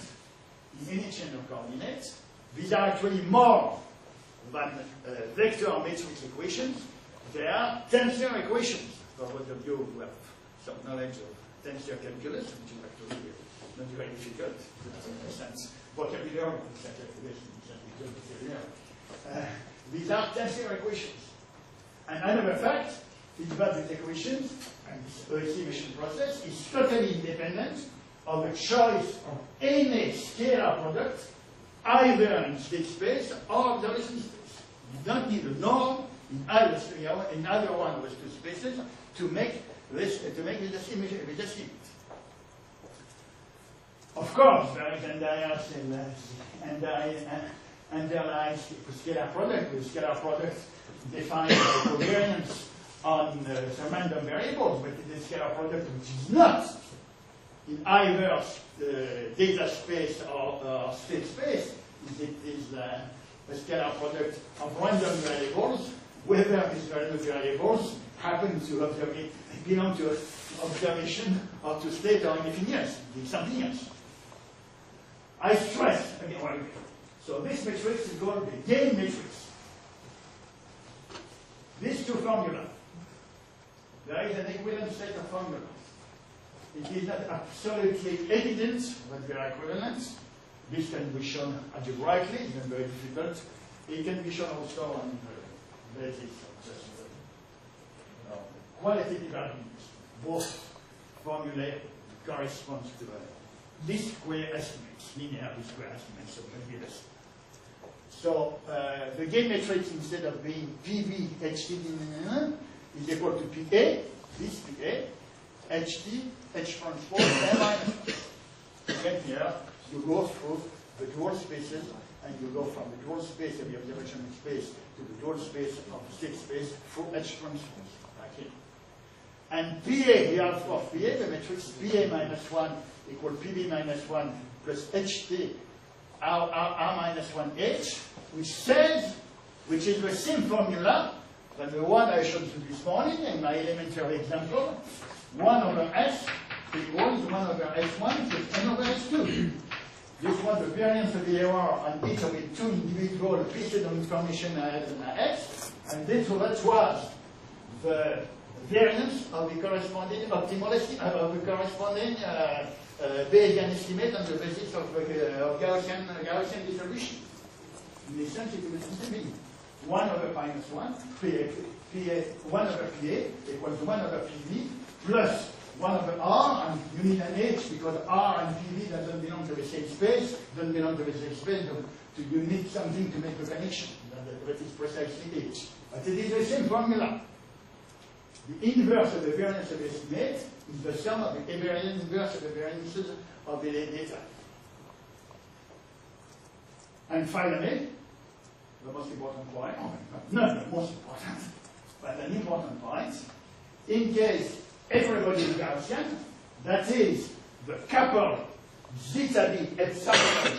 [SPEAKER 3] in any chain of coordinates. These are actually more than vector matrix equations. They are tensor equations. For those of you who have some knowledge of tensor calculus, which is actually not very difficult, in a sense, vocabulary, these are tensor equations. And another fact is that these equations and this estimation process is totally independent of the choice of any scalar product, either in state space or observation space. You don't need a norm in either one of those two spaces to make this estimate. Of course, there is underlying scalar product. The scalar product defines the covariance on some random variables, but it is a scalar product which is not in either data space or state space. It is a scalar product of random variables, whether these random variables happen to belong to observation or to state or anything else. It's something else. I stress again. So this matrix is called the gain matrix. These two formulas. There is an equivalent set of formulas. It is not absolutely evident that they are equivalent. This can be shown algebraically, it's not very difficult. It can be shown also on the basis of just qualitative arguments. Both formulae correspond to least square estimates, linear least square estimates of the So the gain matrix, instead of being PV HT is equal to PA, this PA, HT, H transpose, M minus. Again here, you go through the dual spaces, and you go from the dual space of the observation space to the dual space of the state space through H transpose, like here. And PA, the alpha of PA, the matrix PA minus 1 equal PB minus 1 plus HT R minus 1H, which is the same formula than the one I showed you this morning in my elementary example. 1 over S equals 1 over S1 plus N over S2. This was the variance of the error on each of the two individual pieces of information I had in my X, and that was the variance of the corresponding optimal estimate, of the corresponding Bayesian estimate on the basis of Gaussian distribution. In this sense, it was the same. 1 over minus 1, 1 over PA equals 1 over PV plus 1 over R, and you need an H because R and PV that don't belong to the same space, don't belong to the same space, you need something to make a connection. That is precisely H. But it is the same formula. The inverse of the variance of the estimate is the sum of the inverse of the variances of the data. And finally, the most important point, not the most important, but an important point, in case everybody is Gaussian, that is, the couple zeta b epsilon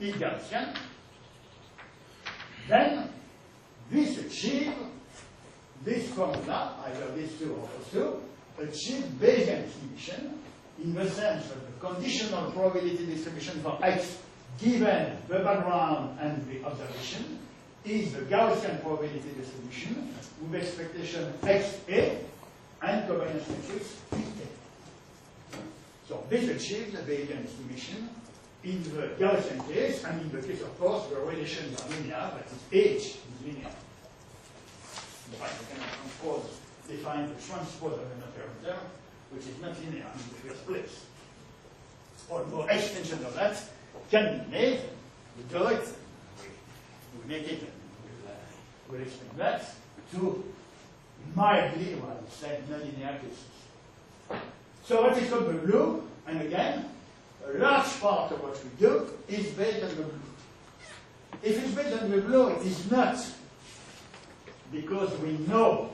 [SPEAKER 3] is Gaussian, then this achieves, this formula, either these two or those two, achieve Bayesian distribution in the sense that the conditional probability distribution for x given the background and the observation is the Gaussian probability distribution with expectation xa and covariance matrix Pa. So this achieves the Bayesian distribution in the Gaussian case, and in the case, of course, the relations are linear, but H is linear. In fact, we can, of course, define the transpose of an operator, which is not linear in the first place. Although extension of that can be made, we do it, we make it, we'll extend that to mildly, well, I would say, nonlinear cases. So what is called the blue, and again, a large part of what we do is based on the blue. If it's based on the blue, it is not because we know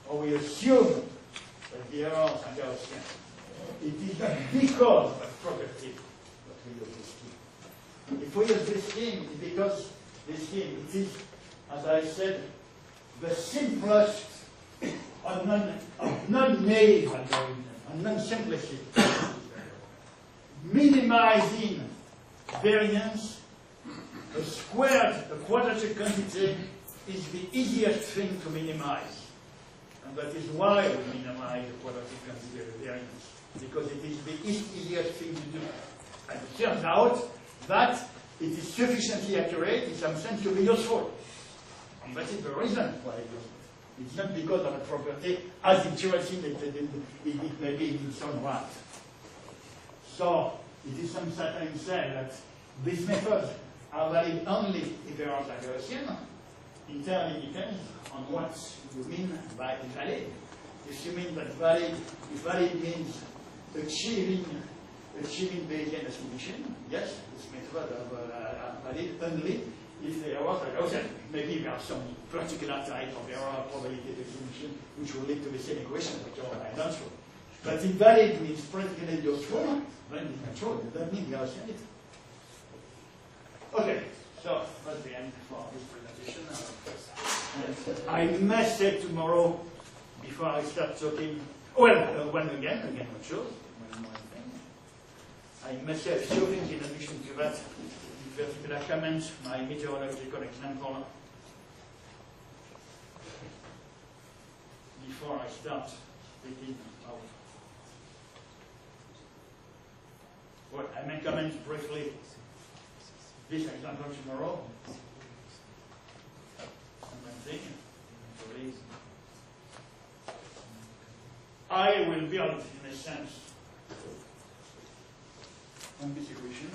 [SPEAKER 3] or we assume that the errors are Gaussian. It is not because of a property that we use this scheme. If we use this scheme, it's because this scheme, it is, as I said, the simplest of non-naive algorithm, and non-simplistic. Minimizing variance, a quadratic quantity is the easiest thing to minimize. And that is why we minimize the quadratic quantity of variance, because it is the easiest thing to do. And it turns out that it is sufficiently accurate in some sense to be useful. And that is the reason why it's useful. It's not because of a property as interesting as it may be in its own right. So it is sometimes said that these methods are valid only if they are Gaussian. Entirely depends on what you mean by valid. If you mean that valid, if valid means achieving Bayesian distribution, yes, this method are valid only if the errors are Gaussian. Maybe there are some particular type of error probability distribution which will lead to the same equation, which are identical. But if valid means practically useful, then it's not true. It doesn't mean Gaussianity. Okay, so that's the end for this presentation. And I must say tomorrow, before I start talking, well, one again, not sure, one more thing. I must say a few things in addition to that, in particular comment, my meteorological example, before I start speaking of. Well, I may comment briefly this example tomorrow. And one thing, please. I will build, in a sense, on this equation.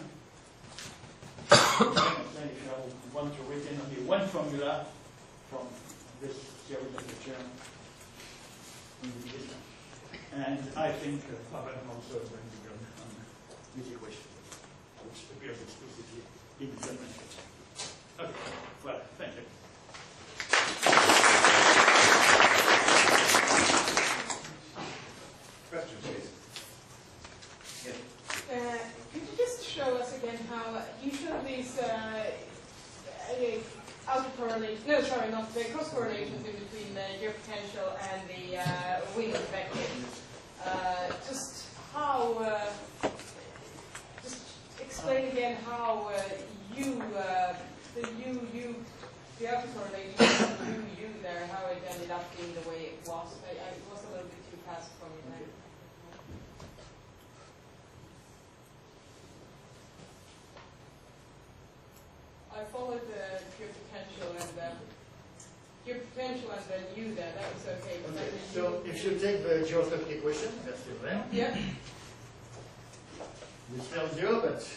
[SPEAKER 3] If you want to retain only one formula from this series of lecture, and I think Pavel also is going to build on this equation, which appears explicitly in the German sketch. Okay, well, thank you.
[SPEAKER 5] Questions, please?
[SPEAKER 6] Yeah. Could you just show us again how you show these autocorrelation? No, sorry, not the cross correlations in between your potential and the wind vector. Just how? Just explain again how the autocorrelation you there, how it ended up being the way it was. I was a little bit too fast for me there. I followed the pure potential and your potential and then u there, that was okay. But
[SPEAKER 3] Okay,
[SPEAKER 6] then the
[SPEAKER 3] so
[SPEAKER 6] u-
[SPEAKER 3] if you take the geostatics equation, that's still there.
[SPEAKER 6] Yeah.
[SPEAKER 3] We spell 0, but that's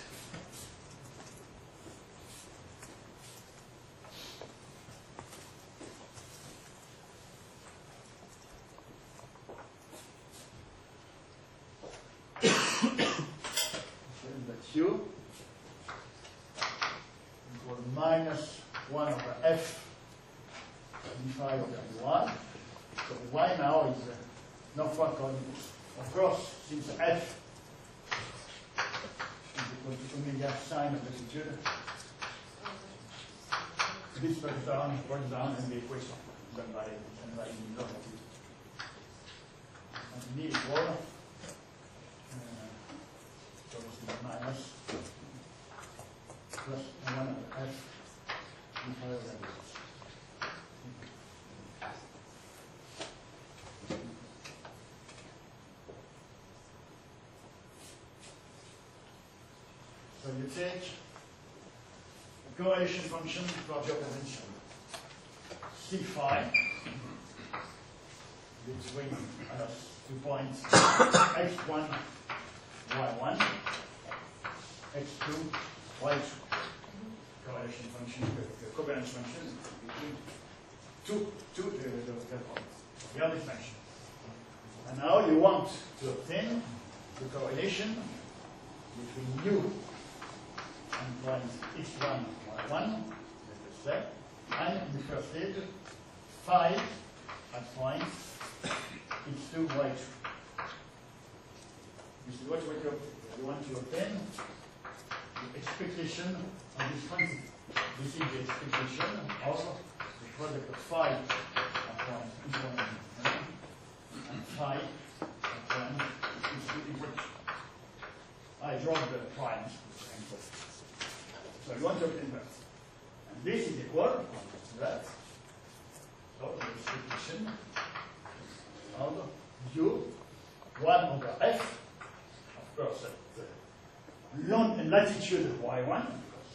[SPEAKER 3] u equals minus 1 over f d5 over y. So y now is not one coordinates. Of course, since f is equal to omega sine of latitude, this breaks down, and the equation done by longitude. And d equal so this is minus plus 1 over f d5 over y. So you take a correlation function for your potential C phi between 2 points x1, y1, x2, y2. Correlation function, the covariance function between the points. The other function. And now you want to obtain the correlation between u and points x1, y1, let's say, and in the first stage, phi at points x2, y2. This is what you want to obtain the expectation of this quantity. This is the expectation of the product of phi at points x1 and phi at points x2, y2. I draw the primes. So you want to obtain that. And this is equal to that. So the expectation of u 1 over f, of course, at latitude y1, because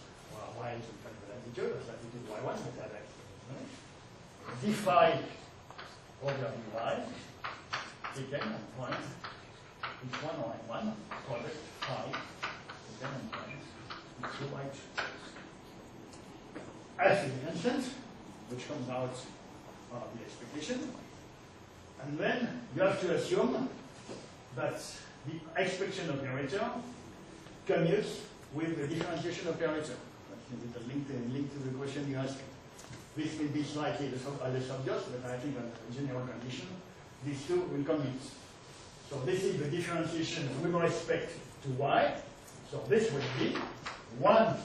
[SPEAKER 3] y is in fact the latitude, that's latitude y1, but that actually d phi over dy, taken at point x1 y1, product phi, taken at point x2 y2. F is the constant, which comes out of the expectation. And then you have to assume that the expectation operator commutes with the differentiation operator. That's the link to the question you asked. This will be slightly less obvious, but I think on general condition, these two will commute. So this is the differentiation with respect to y. So this will be 1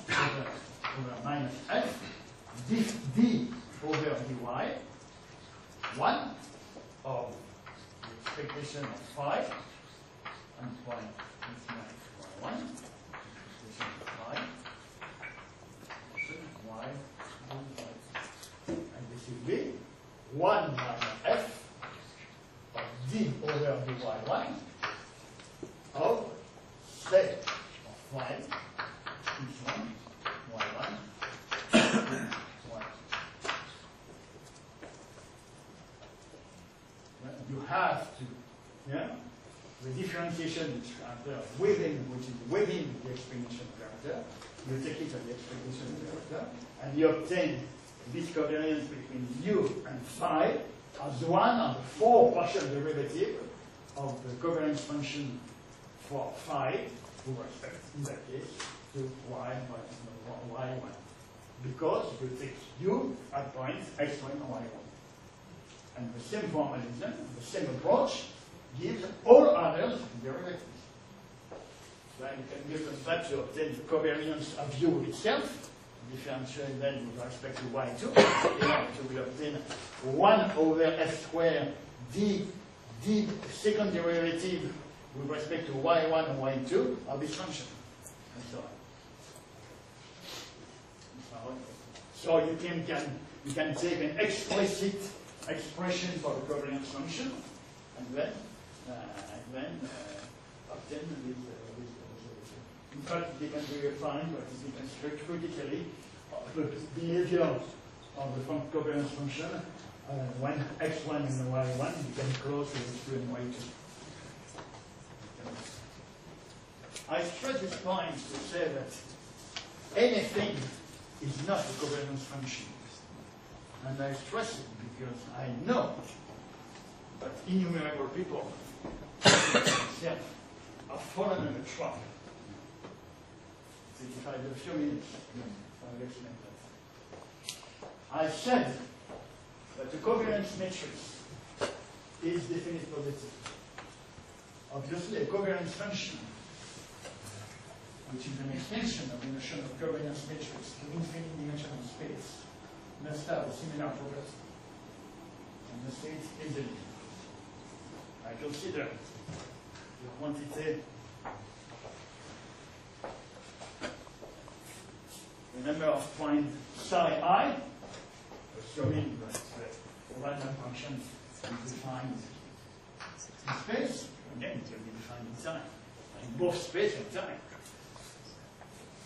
[SPEAKER 3] over minus f d over dy, 1 of the expectation of phi and point y1, expectation of phi, y, and this will be 1 minus f of d over dy1 of set of phi x1, y1, y2. You have to, the differentiation within the expectation parameter, you take it as the expectation parameter, and you obtain this covariance between u and phi as one of the 4 partial derivatives of the covariance function for phi with respect, in that case, to y minus y1. Because you take u at points x1 and y1. And the same formalism, the same approach, gives all others derivatives. Then you can give them that to obtain the covariance of u itself, differentiate then with respect to y2. So we obtain 1 over f squared d second derivative with respect to y1 and y2 of this function, and so on. So you can take an explicit expression for the covariance function, and then obtain this. In fact, they can be refined, but they can structure critically the behavior of the covariance function when x1 and y1 become close to x2 and y2. I stress this point to say that anything is not a covariance function. And I stress it because I know that innumerable people have fallen in a trap. If I have a few minutes, I'll explain that. I said that the covariance matrix is definite positive. Obviously, a covariance function, which is an extension of the notion of covariance matrix to infinite dimensional space, must have a similar property. And the state easily. I consider the quantity, the number of points psi I, assuming that the random function is defined in space, again it will be defined in time, in both space and time.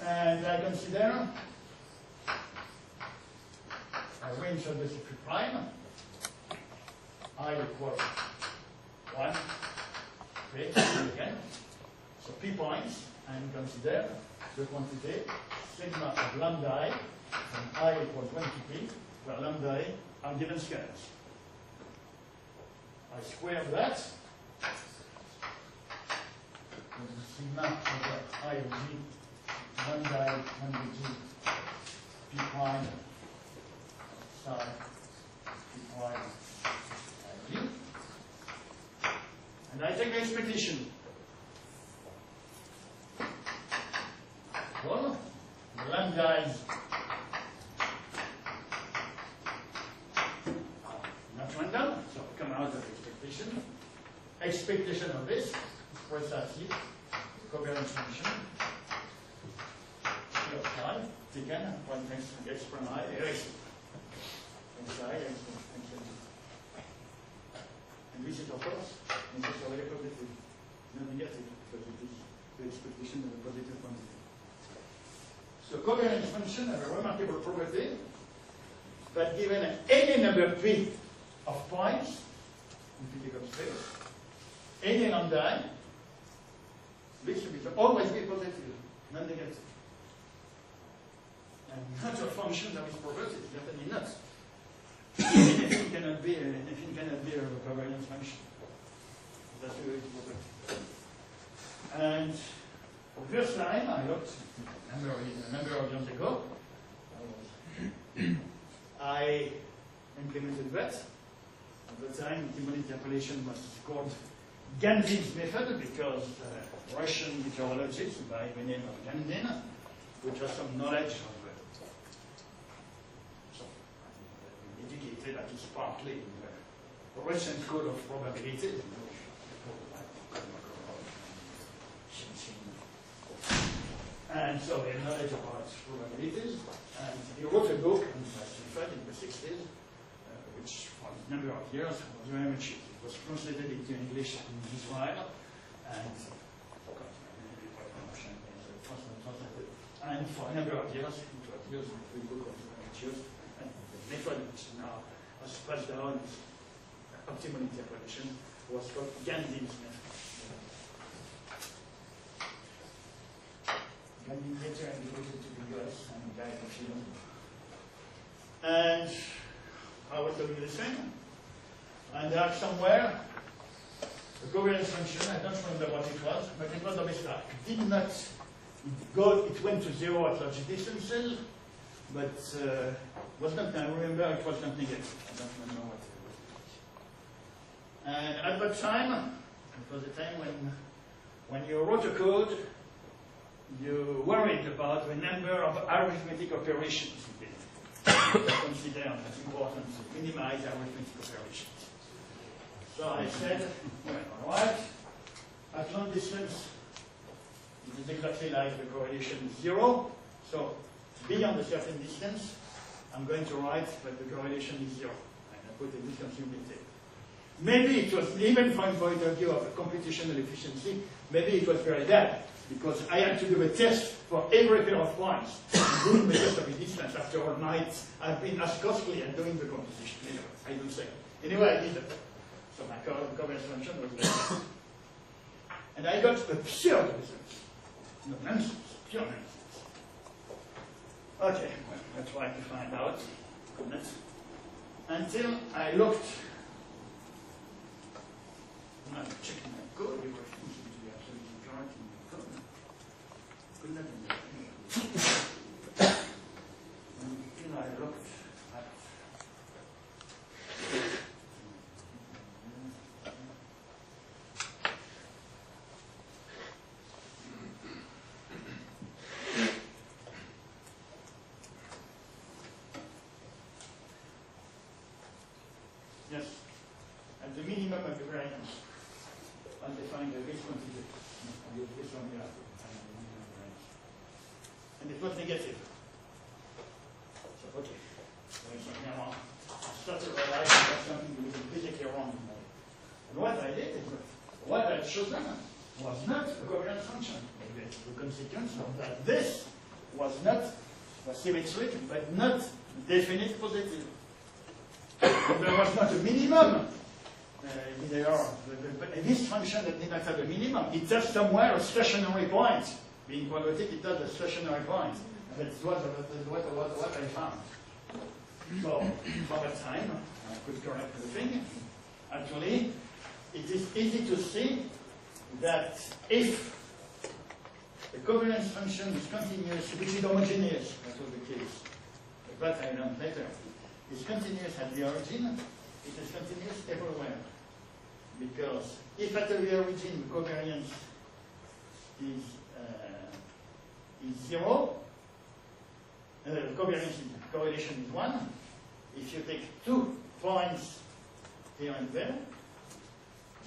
[SPEAKER 3] And I consider a range of the symmetry prime, I equals 1, 3, again. So p points, and consider the quantity sigma of lambda I from I equals 1 to p, where lambda I are given scalars. I square that. Sigma of I of g, lambda I, 1 to g, p prime, psi, p prime, and g. And I take the expectation. Well, the lambda is not random, so come out of expectation. Expectation of this is precisely the covariance function. P of psi taken one times x prime I erased. And psi x and this is of course necessarily positive, not negative, because it is the expectation of a positive quantity. So covariance function have a remarkable property that given any number p of points in physical space, any lambda I, this will always be positive, not negative. And not a function of its property, definitely not. Anything cannot be a covariance function. That's the way it's property. And the first time I looked a number of years ago, I implemented that. At the time, Timoney interpolation was called Gandin's method because Russian meteorologist by the name of Gandin, which has some knowledge of educated at least partly in the Russian school of probability. And so they have knowledge about probabilities. And he wrote a book in the 60s, which for a number of years was very much, it was translated into English in Israel, and for a number of years, it was used in the book of Jews, and the method which now has passed down as optimal interpolation was called Gandin's method. Gandin later emigrated to the US and died in Chile. And I was doing the same. And there somewhere a covariance function, I don't remember what it was, but it was a mistake. It did not go, it went to 0 at large distances, but was not, I remember it was not negative. I don't remember what it was. And at that time, it was a time when you wrote a code, you worried about the number of arithmetic operations you did. Consider as important to minimize arithmetic operations. So I said, well, all right, at long distance, it is exactly like the correlation is 0. So beyond a certain distance, I'm going to write that the correlation is 0. And I put a discontinuity. Maybe it was, even from the point of view of computational efficiency, maybe it was very bad, because I had to do a test for every pair of points. Doing the test of the distance after all night, I've been as costly at doing the composition. Anyway, I don't say. Anyway, I did it. So my covariance function was like that. And I got absurd results. No nonsense, pure nonsense. Okay, well, I tried to find out. Couldn't. Until I looked. I'm checking my code. Everything seems to be absolutely correct in my code. Could not until I looked at. Yes, at the minimum of the variance, I'll define the risk quantity. I'll use this one here. And it was negative. So, okay. Now, I started realizing that something was physically wrong. And what I did is, what I chosen was not a covariance function. The consequence of that this was symmetric, but not definite positive. There was not a minimum. This function that did not have a minimum, it has somewhere a stationary point. Being quadratic, it has a stationary point. And that's what I found. So, for that time, I could correct the thing. Actually, it is easy to see that if the covariance function is continuous, which is homogeneous, that was the case, but I learned later, is continuous at the origin, it is continuous everywhere. Because if at the origin the covariance is 0, correlation is 1, if you take 2 points here and there,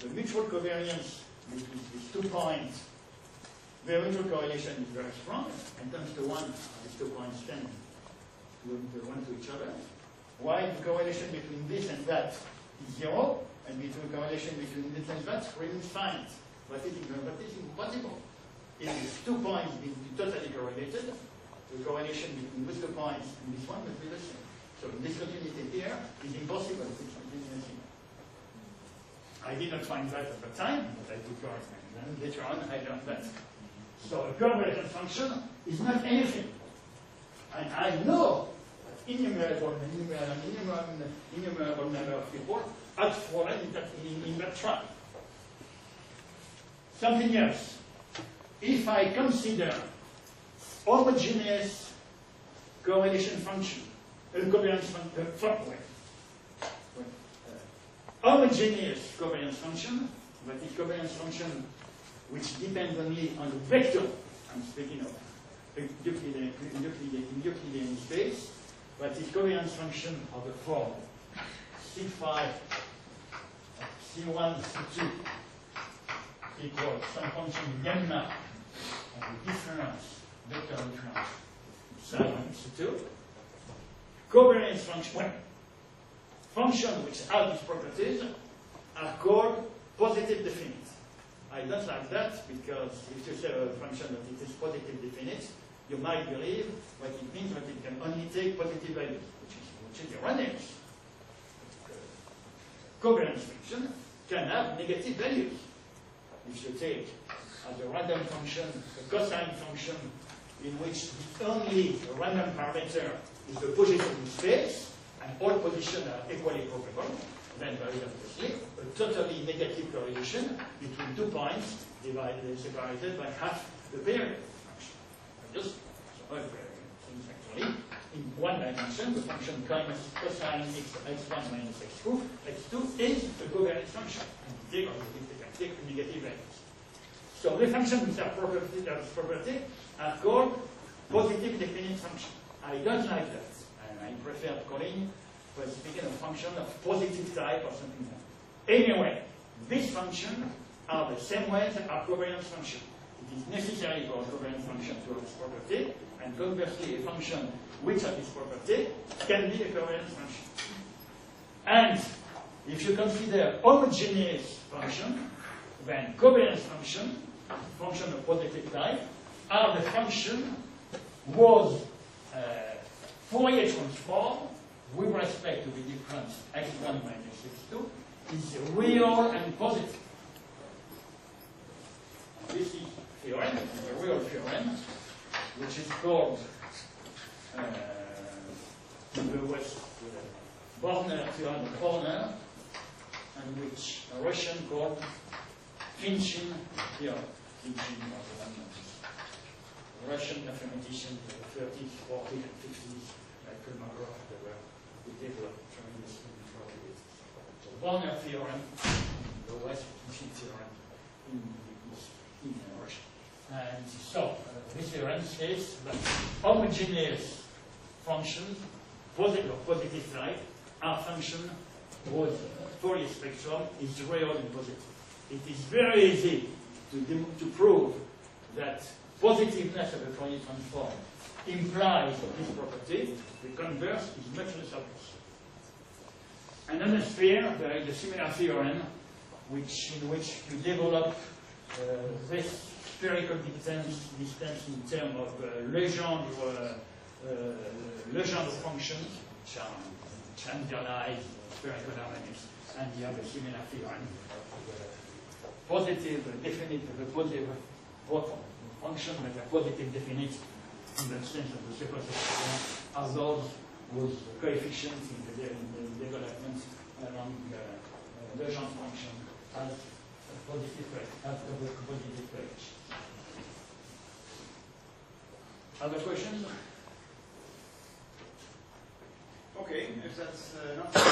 [SPEAKER 3] the mutual covariance between these 2 points, the mutual correlation is very strong, and times to 1, these 2 points tend to one to each other. While the correlation between this and that is 0, and between correlation between this and that remains fine. But it is impossible. If these 2 points be totally correlated, the correlation between these 2 points and this one must be the same. So discontinuity here is impossible. I did not find that at the time, but I could correct it. And later on, I learned that. So a covariance function is not anything. And I know that innumerable number of people had fallen in that trap. Something else. If I consider homogeneous correlation function, covariance function, homogeneous covariance function, but it's covariance function which depends only on the vector. I'm speaking of Euclidean space, but it's covariance function of the form C5, C1, C2 equals some function gamma of the difference, vector difference, psi1, C2. Covariance function, well, functions which have these properties are called positive definite. I don't like that because if you say a function that it is positive definite, you might believe what it means that it can only take positive values, which is erroneous. Covariance function can have negative values. If you take as a random function a cosine function in which the only random parameter is the position in space, and all positions are equally probable, then very obviously a totally negative correlation between 2 points separated by half the period function. Just things actually in one dimension, the function cosine x1 minus x2 is a covariance function. And they can take negative values. So the functions which are property are called positive definite functions. I don't like that. I prefer calling, speaking of function of positive type or something like that. Anyway, these functions are the same way as our covariance function. It is necessary for a covariance function to have this property, and conversely, a function which has this property can be a covariance function. And if you consider homogeneous function, then covariance function function of positive type are the function was Fourier transform with respect to the difference x1 minus x2 is real and positive. This is theorem, a real theorem, which is called in the West Borner theorem of Borner, and which a Russian called Finchin theorem. Finchin was one of the Russian mathematicians in the 30s, 40s, and 50s, like Kolmogorov, who developed tremendously in probability. So Borner theorem, the West Finchin theorem in Russia. And so this theorem says that homogeneous functions, positive or positive type, are function whose Fourier spectrum is real and positive. It is very easy to prove that positiveness of a Fourier transform implies this property. The converse is much less obvious. And in a sphere, there is a similar theorem in which you develop this spherical distance in terms of Legendre functions, which are generalized spherical harmonics, and you have a similar theorem of positive, definite, positive function, but a positive definite in the sense of the surface are those whose coefficients in the development along the Legendre function as a positive coefficient. Other questions?
[SPEAKER 5] Okay, if that's not the case,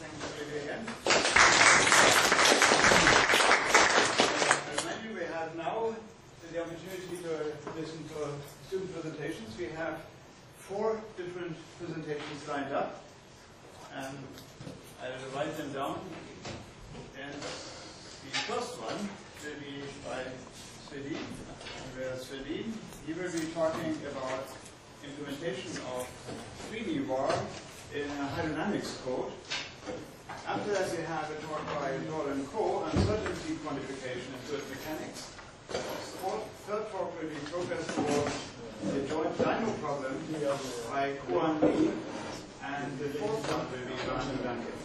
[SPEAKER 5] thanks Olivier again. I remind you, we have now the opportunity to listen to student presentations. We have 4 different presentations lined up, and I will write them down. And the first one will be by Svedin. Andreas Svedin. He will be talking about implementation of 3D VAR in a hydrodynamics code. After that, we have a talk by Doll and Co. Uncertainty quantification in fluid mechanics. The third talk will be progress towards the joint dynamo problem by Kuan Lee. And the fourth one will be Randall Duncan.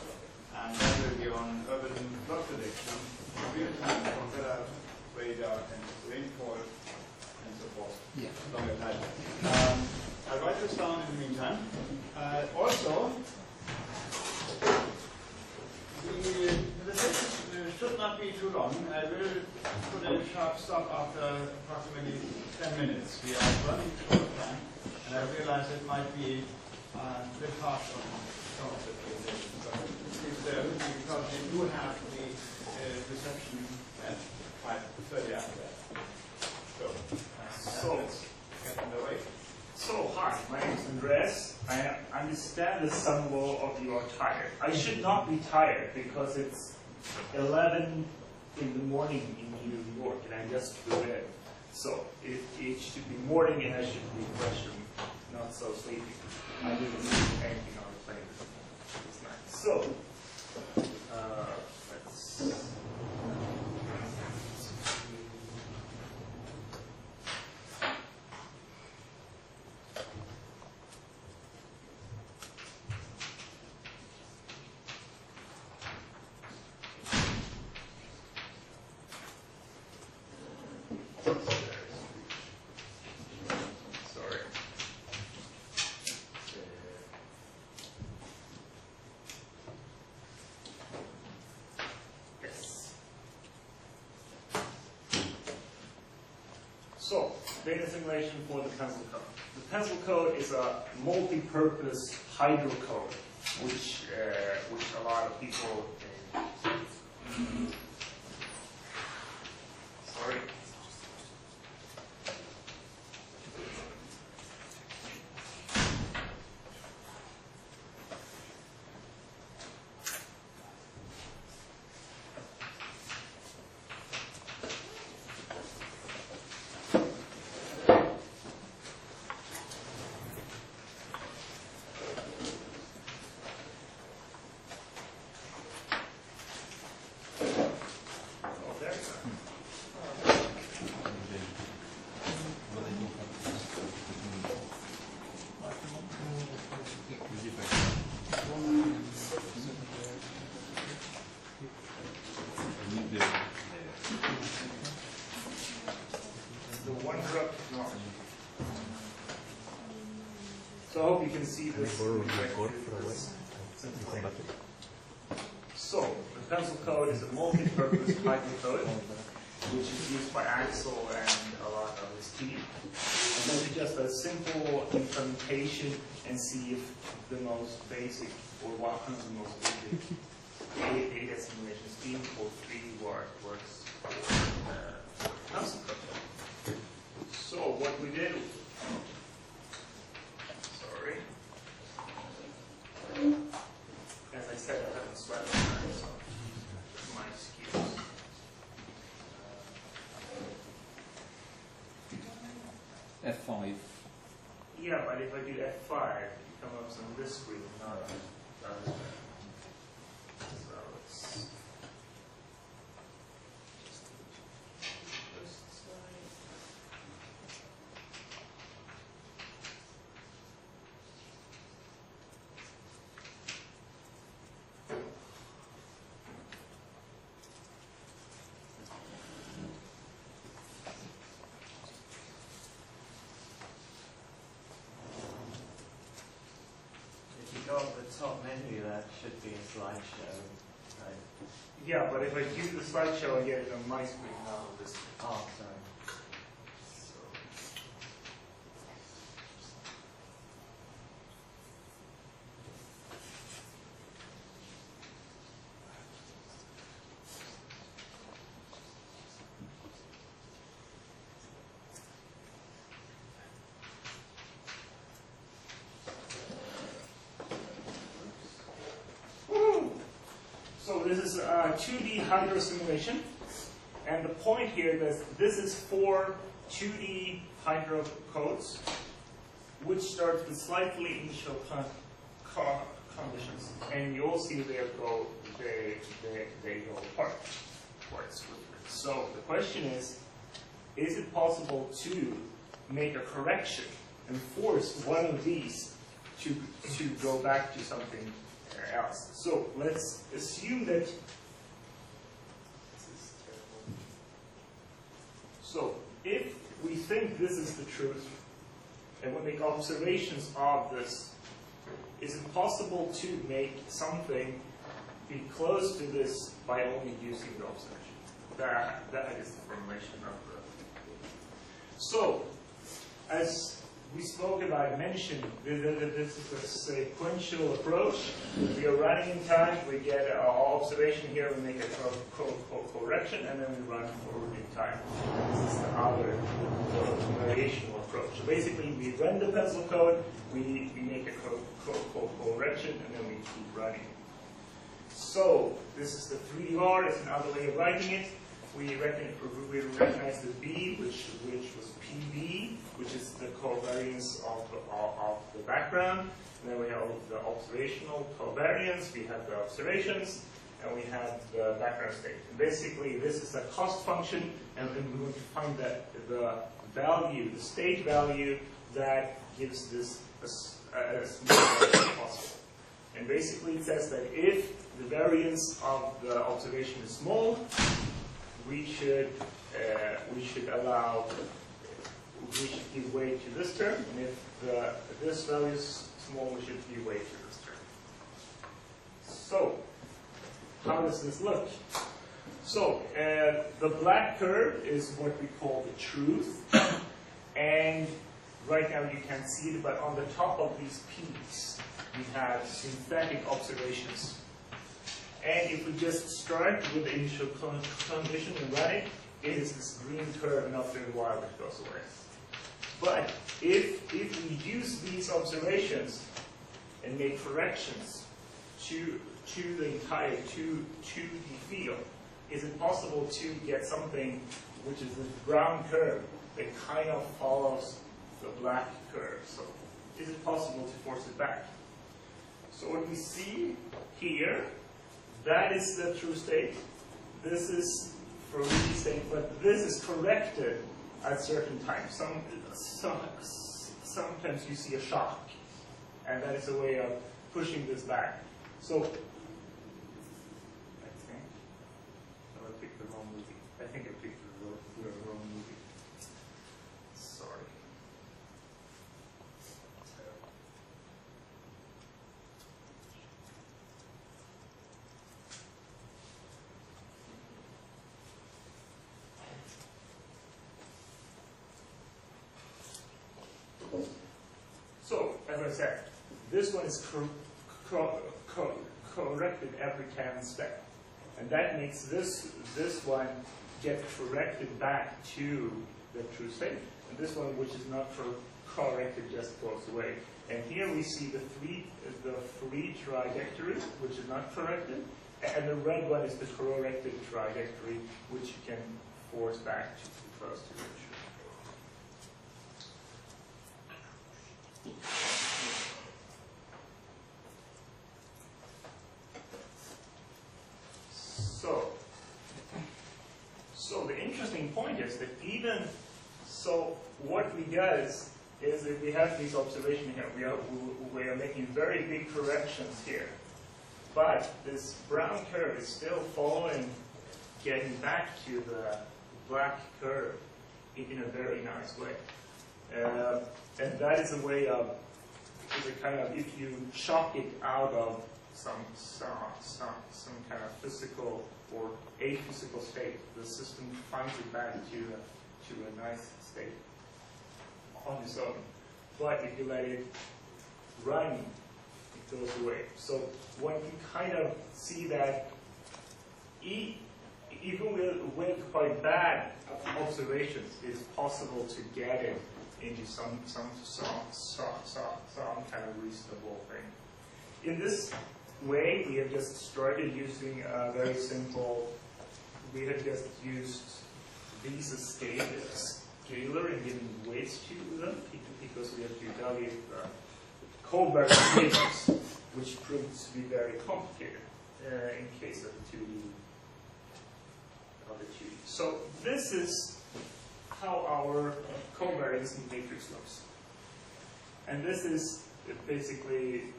[SPEAKER 5] And that will be on urban flood prediction, real time from weather, radar, and rainfall, and so forth. Yeah. Longer time. I'll write this down in the meantime. Also, the session should not be too long. I will put a sharp stop after approximately 10 minutes. We are running short of time, and I realize it might be a bit harsh on some of the presentations. But please bear with me because we do have the reception at 5:30 after that. So let's get underway.
[SPEAKER 7] So, hi, my name is Andreas. I understand that some of you are tired. I should not be tired because it's 11 in the morning in New York and I just flew in. So, it should be morning and I should be fresh and not so sleepy. I didn't do anything on the plane this night. So, let's... So, data simulation for the pencil code. The pencil code is a multi-purpose hydro code, which a lot of people. Sorry. The one-drop technology. So I hope you can see this. So the pencil code is a multi-purpose Python code, which is used by Axel and a lot of his team. And then we just a simple implementation and see if the most basic, or one of the most basic data simulation scheme for 3D works for pencil code. So what we did, sorry, as I said, I haven't sweat on that, so my excuse.
[SPEAKER 8] F5.
[SPEAKER 7] Yeah, but if I do F5, it comes up on this screen, not on that. So let's first slide.
[SPEAKER 9] If you go up the top menu, that should be a slideshow, right?
[SPEAKER 7] Yeah, but if I do the slideshow, I get it on my screen, not on this.
[SPEAKER 9] Oh, sorry.
[SPEAKER 7] So this is a 2D hydro simulation, and the point here is this is 4 2D hydro codes, which start with slightly initial conditions, and you'll see they go apart quite swiftly. So the question is it possible to make a correction and force one of these to go back to something else? So let's assume that this is terrible. So if we think this is the truth and we make observations of this, is it possible to make something be close to this by only using the observation? That is the formulation of the. So as we spoke about, mentioned, this is a sequential approach. We are running in time, we get our observation here, we make a correction, and then we run forward in time. This is the other variational approach. So basically, we run the pencil code, we make a correction, and then we keep running. So this is the 3R, it's another way of writing it. We recognize the B, which was PB, which is the covariance of the background. And then we have the observational covariance, we have the observations, and we have the background state. And basically, this is a cost function, and we're going to find the value, the state value that gives this as small as possible. And basically, it says that if the variance of the observation is small, we should give way to this term, and if this value is small, we should give way to this term. So, how does this look? So, the black curve is what we call the truth, and right now you can't see it, but on the top of these peaks, we have synthetic observations. And if we just start with the initial condition and run it, it is this green curve, and after a while it goes away. But if we use these observations and make corrections to the entire 2D field, is it possible to get something which is the brown curve that kind of follows the black curve? So is it possible to force it back? So what we see here, that is the true state. This is for real state, but this is corrected at certain times. Sometimes you see a shock, and that is a way of pushing this back. So, I think, I picked the wrong movie. I think I picked the wrong movie. Sorry. So, as I said, this one is corrected every 10 steps. And that makes this one get corrected back to the true state. And this one, which is not corrected, just goes away. And here we see the free trajectory, which is not corrected. And the red one is the corrected trajectory, which you can force back to the first direction. So the interesting point is that even so, what we does is that we have this observation here. We are making very big corrections here, but this brown curve is still following, getting back to the black curve in a very nice way. And that is a way of, is a kind of, if you shock it out of some kind of physical or aphysical state, the system finds it back to a nice state on its own. But if you let it run, it goes away. So one can kind of see that even with quite bad observations, it's possible to get it into some kind of reasonable thing. In this way, we have just started using a very simple, we have just used these as scalar and given weights to them because we have to evaluate the covariance matrix, which proves to be very complicated in case of the 2D. So this is how our covariance matrix looks. And this is basically,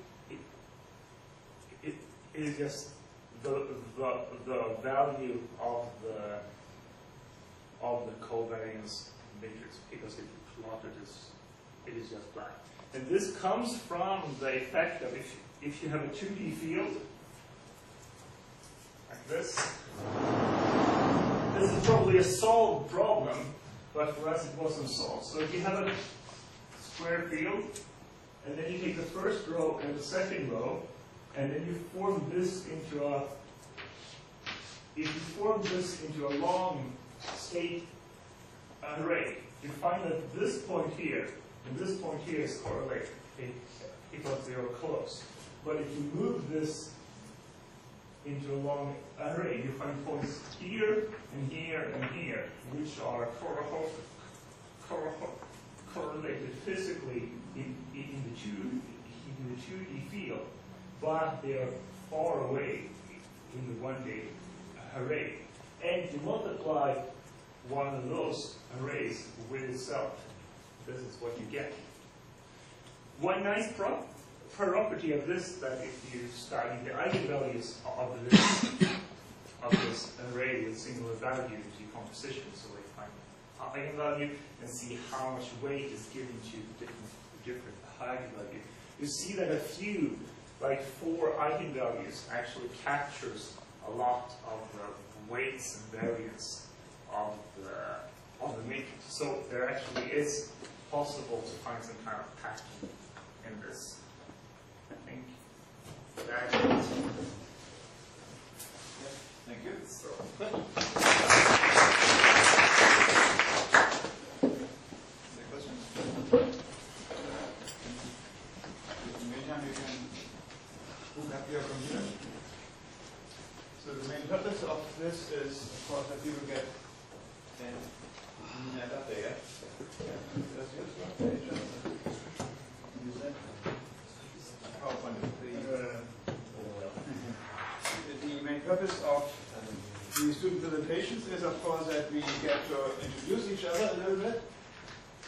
[SPEAKER 7] it is just the value of the covariance matrix, because if you plot it is just black. And this comes from the effect of if you have a 2D field like this is probably a solved problem, but for us it wasn't solved. So if you have a square field, and then you take the first row and the second row, and then you form this into a, if you form this into a long state array, you find that this point here and this point here is correlated because they are close. But if you move this into a long array, you find points here and here and here, which are correlated physically in the 2D field, but they are far away in the 1D array. And if you multiply one of those arrays with itself, this is what you get. One nice property of this, that if you study the eigenvalues of this array with singular value decomposition, so we find eigenvalue and see how much weight is given to different eigenvalue, you see that a few, like 4 eigenvalues, actually captures a lot of the weights and variance of the matrix. So there actually is possible to find some kind of pattern in this. I think that is.
[SPEAKER 1] Thank you.
[SPEAKER 7] So.
[SPEAKER 5] Any questions? In the meantime, you can hook up your computer. So the main purpose of this is, of course, that people get that data. That's yours, right? Use that. PowerPoint. The main purpose of the student presentations is, of course, that we get to introduce each other a little bit.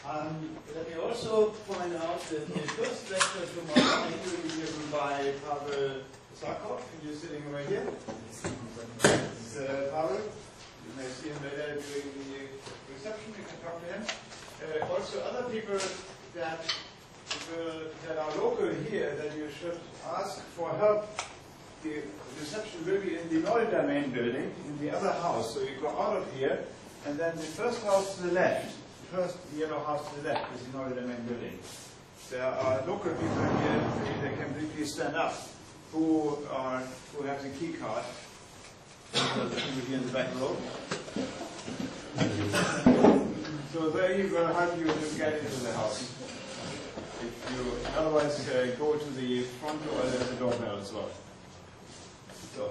[SPEAKER 5] Let me also point out that the first lecture tomorrow morning will be given by Pavel Sarkov, who's sitting over here. It's Pavel. You may see him later during the reception. You can talk to him. Also, other people that are local here that you should ask for help. The reception will be in the Noida main building, in the other house. So you go out of here, and then the first house to the left, the first yellow house to the left is the Noida main building. There are local people here, they can briefly stand up, who have the key card. The people here in the back row. So they will help you to get into the house. If you otherwise go to the front door, there's a doorbell as well. So,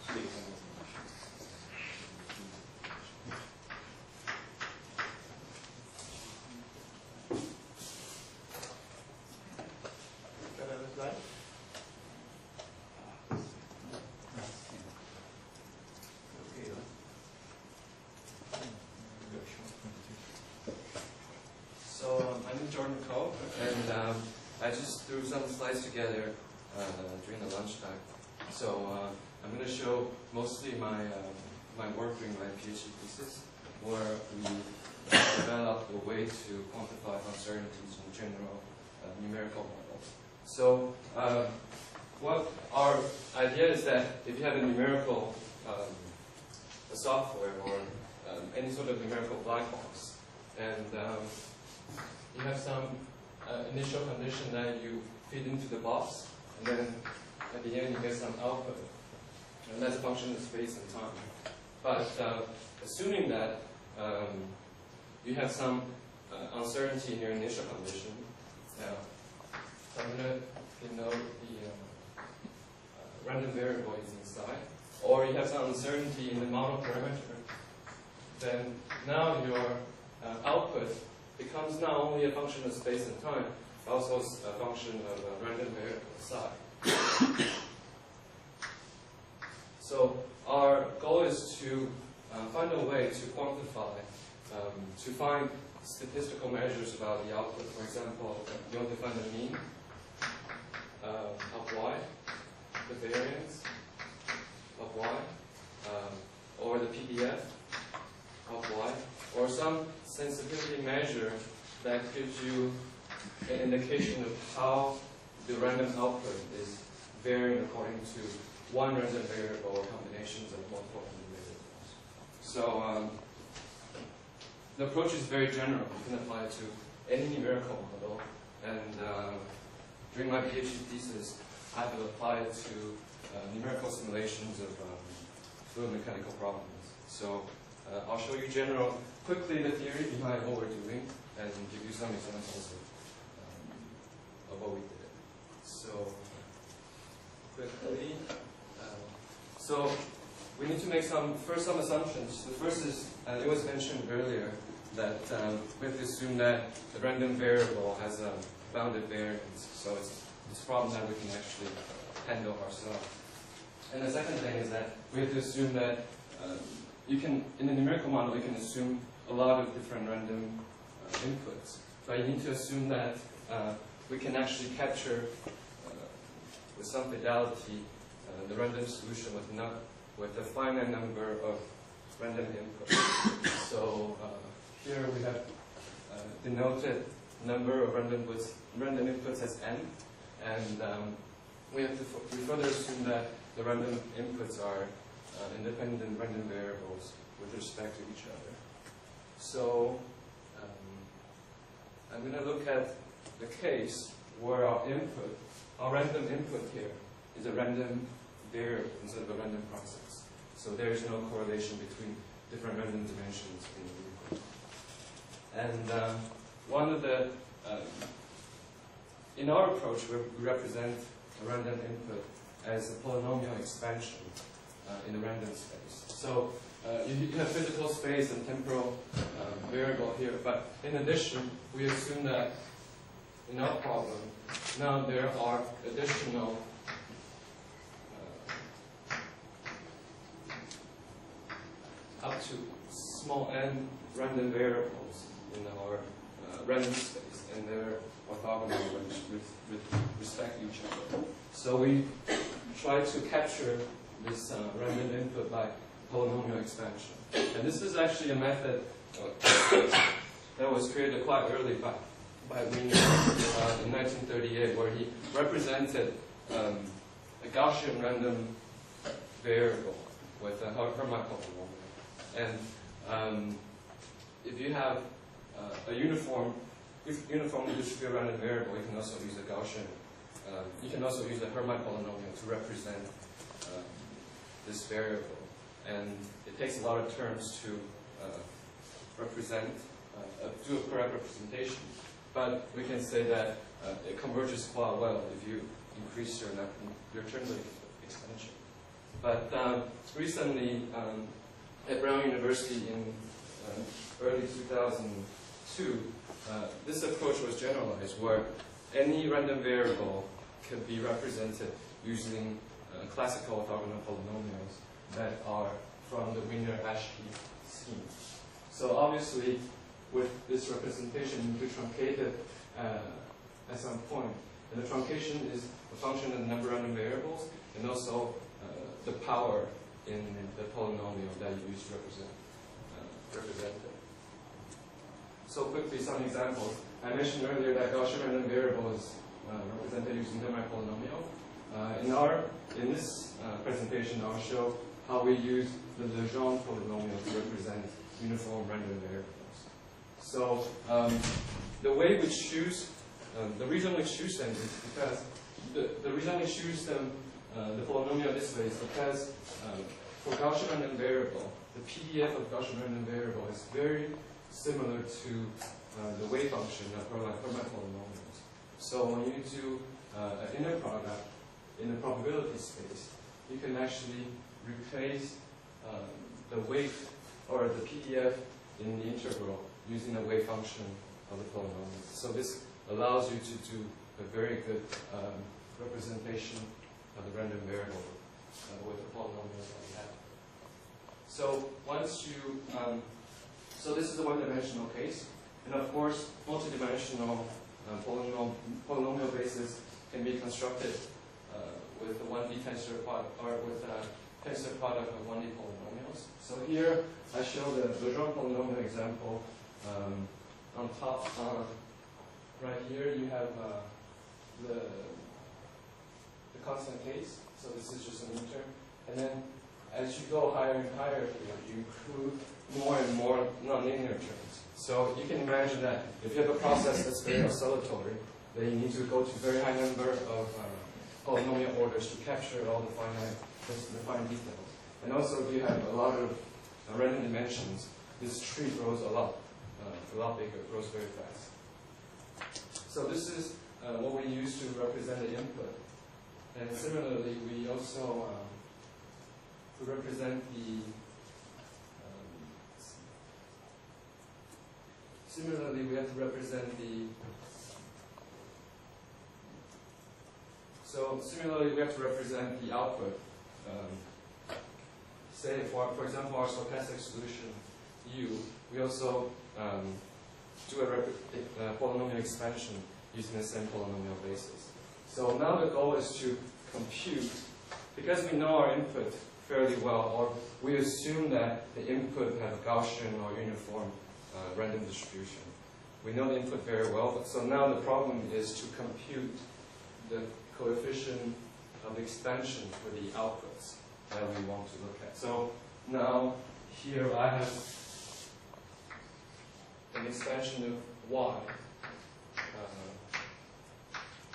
[SPEAKER 5] please. Got another slide? Okay.
[SPEAKER 10] So I'm Jordan Coe, and I just threw some slides together during the lunchtime. So I'm going to show mostly my work during my PhD thesis, where we developed a way to quantify uncertainties in general numerical models. So what our idea is that if you have a numerical a software or any sort of numerical black box, and you have some initial condition that you feed into the box, and then at the end you get some output, and that's a function of space and time. But assuming that you have some uncertainty in your initial condition, so I'm going to denote the random variable is inside, or you have some uncertainty in the model parameter, then now your output becomes not only a function of space and time, but also a function of a random variable psi. So our goal is to find a way to quantify, to find statistical measures about the output. For example, you want to find the mean of y, the variance of y, or the PDF of y, or some sensitivity measure that gives you an indication of how the random output is varying according to one random variable or combinations of multiple random variables. So the approach is very general. You can apply it to any numerical model. And during my PhD thesis, I have applied it to numerical simulations of fluid mechanical problems. So I'll show you quickly the theory behind what we're doing and give you some examples of what we did. So quickly, so we need to make some assumptions. The first is, it was mentioned earlier, that we have to assume that the random variable has a bounded variance. So it's a problem that we can actually handle ourselves. And the second thing is that we have to assume that in a numerical model, you can assume a lot of different random inputs. But you need to assume that we can actually capture, with some fidelity, the random solution with a finite number of random inputs. So here we have denoted number of random inputs as n, and we further assume that the random inputs are independent random variables with respect to each other. So I'm going to look at the case where our random input here is a random variable instead of a random process. So there is no correlation between different random dimensions in the input. And one of the, in our approach, we represent a random input as a polynomial expansion in a random space. So you have physical space and temporal variable here, but in addition, we assume that in our problem, now there are additional up to small n random variables in our random space, and they're orthogonal with respect to each other. So we try to capture this random input by polynomial expansion. And this is actually a method that was created quite early by Wiener in 1938, where he represented a Gaussian random variable with a Hermite polynomial. And if you have a uniformly distributed random variable, you can also use a Gaussian. You can also use a Hermite polynomial to represent this variable. And it takes a lot of terms to represent, do a correct representation. But we can say that it converges quite well if you increase your terms of expansion. But recently, at Brown University in early 2002, this approach was generalized, where any random variable can be represented using classical orthogonal polynomials that are from the Wiener-Aschke scheme. So obviously, with this representation, you could truncate it at some point. And the truncation is a function of the number of random variables and also the power in the polynomial that you use to represent it. So quickly, some examples. I mentioned earlier that Gaussian random variable is represented using Hermite polynomial. In this presentation, I'll show how we use the Lejeune polynomial to represent uniform random variables. So the way we choose, the reason we choose them is because the reason we choose them, the polynomial this way, is because for Gaussian random variable, the PDF of Gaussian random variable is very similar to the wave function of Hermite polynomials. So when you do an inner product in the probability space, you can actually replace the wave or the PDF in the integral using a wave function of the polynomial. So this allows you to do a very good representation of the random variable with the polynomials that we have. So once you, so this is a one-dimensional case, and of course, multi-dimensional polynomial bases can be constructed with a 1D tensor product or with a tensor product of 1D polynomials. So here I show the Lejeune polynomial example. On top, right here, you have the constant case. So this is just a meter. And then as you go higher and higher here, you include more and more nonlinear terms. So you can imagine that if you have a process that's very oscillatory, then you need to go to a very high number of polynomial orders to capture all the fine details. And also, if you have a lot of random dimensions, this tree grows a lot bigger, grows very fast. So this is what we use to represent the input. And similarly, we also to represent the similarly we have to represent the output. Say for example our stochastic solution U, we also do a polynomial expansion using the same polynomial basis. So now the goal is to compute, because we know our input fairly well, or we assume that the input have a Gaussian or uniform random distribution. We know the input very well, but so now the problem is to compute the coefficient of expansion for the outputs that we want to look at. So now here I have an expansion of y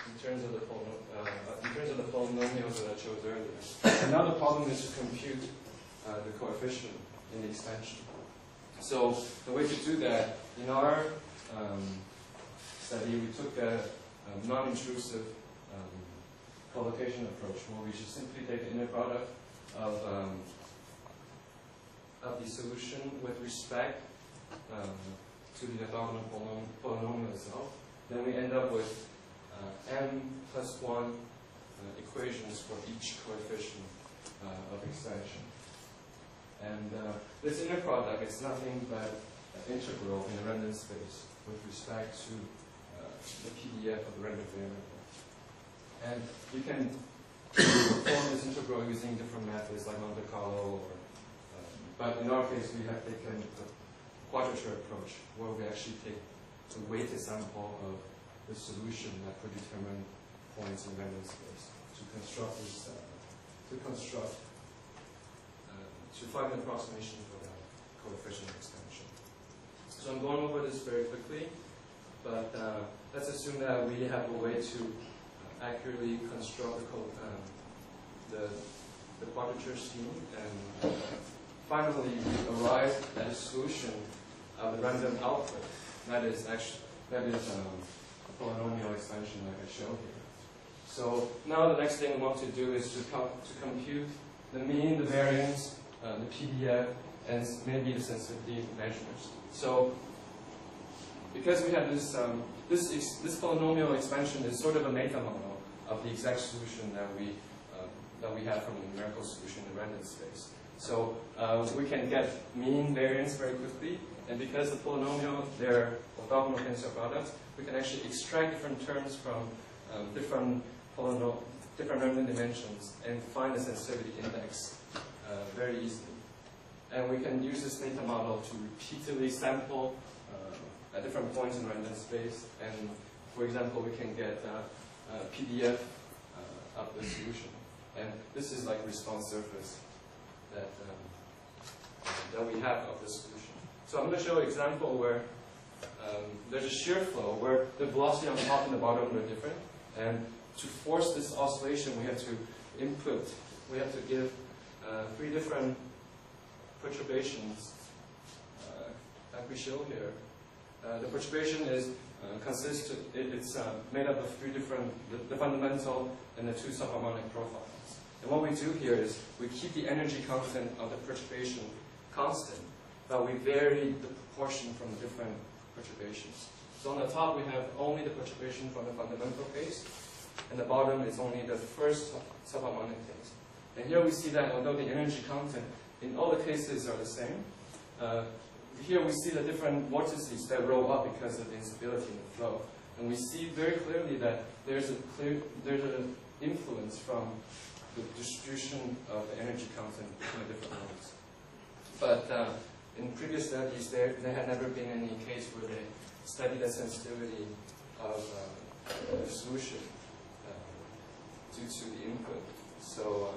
[SPEAKER 10] in terms of the polynomials that I chose earlier. And now the problem is to compute the coefficient in the expansion. So the way to do that, in our study, we took a non-intrusive collocation approach, where we just simply take the inner product of the solution with respect to the orthogonal polynomial itself. Then we end up with m+1 equations for each coefficient of expansion. And this inner product is nothing but an integral in a random space with respect to the PDF of the random variable. And you can perform this integral using different methods like Monte Carlo, or, but in our case we have taken the quadrature approach, where we actually take a weighted sample of the solution that predetermined points in random space to construct this, to find an approximation for that coefficient expansion. So I'm going over this very quickly, but let's assume that we have a way to accurately construct the quadrature scheme, and finally we arrive at a solution of the random output. That is a polynomial expansion like I showed here. So now the next thing we want to do is to compute the mean, the variance, the PDF, and maybe the sensitivity measures. So because we have this, this polynomial expansion is sort of a meta model of the exact solution that we have from the numerical solution in random space. So we can get mean, variance very quickly, and because the polynomial, they're orthogonal tensor products, we can actually extract different terms from different random dimensions and find the sensitivity index very easily. And we can use this meta model to repeatedly sample at different points in random space. And for example, we can get a PDF of the solution. And this is like response surface that we have of the solution. So I'm going to show an example where there's a shear flow where the velocity on the top and the bottom are different. And to force this oscillation, we have to give 3 different perturbations, like we show here. The perturbation is it's made up of 3 different, the fundamental and the 2 subharmonic profiles. And what we do here is we keep the energy constant of the perturbation constant, but we vary the proportion from the different perturbations. So on the top we have only the perturbation from the fundamental case, and the bottom is only the first subharmonic case. And here we see that although the energy content in all the cases are the same, here we see the different vortices that roll up because of the instability in the flow. And we see very clearly that there's an influence from the distribution of the energy content between the different modes. But in previous studies, there had never been any case where they studied the sensitivity of the solution due to the input. So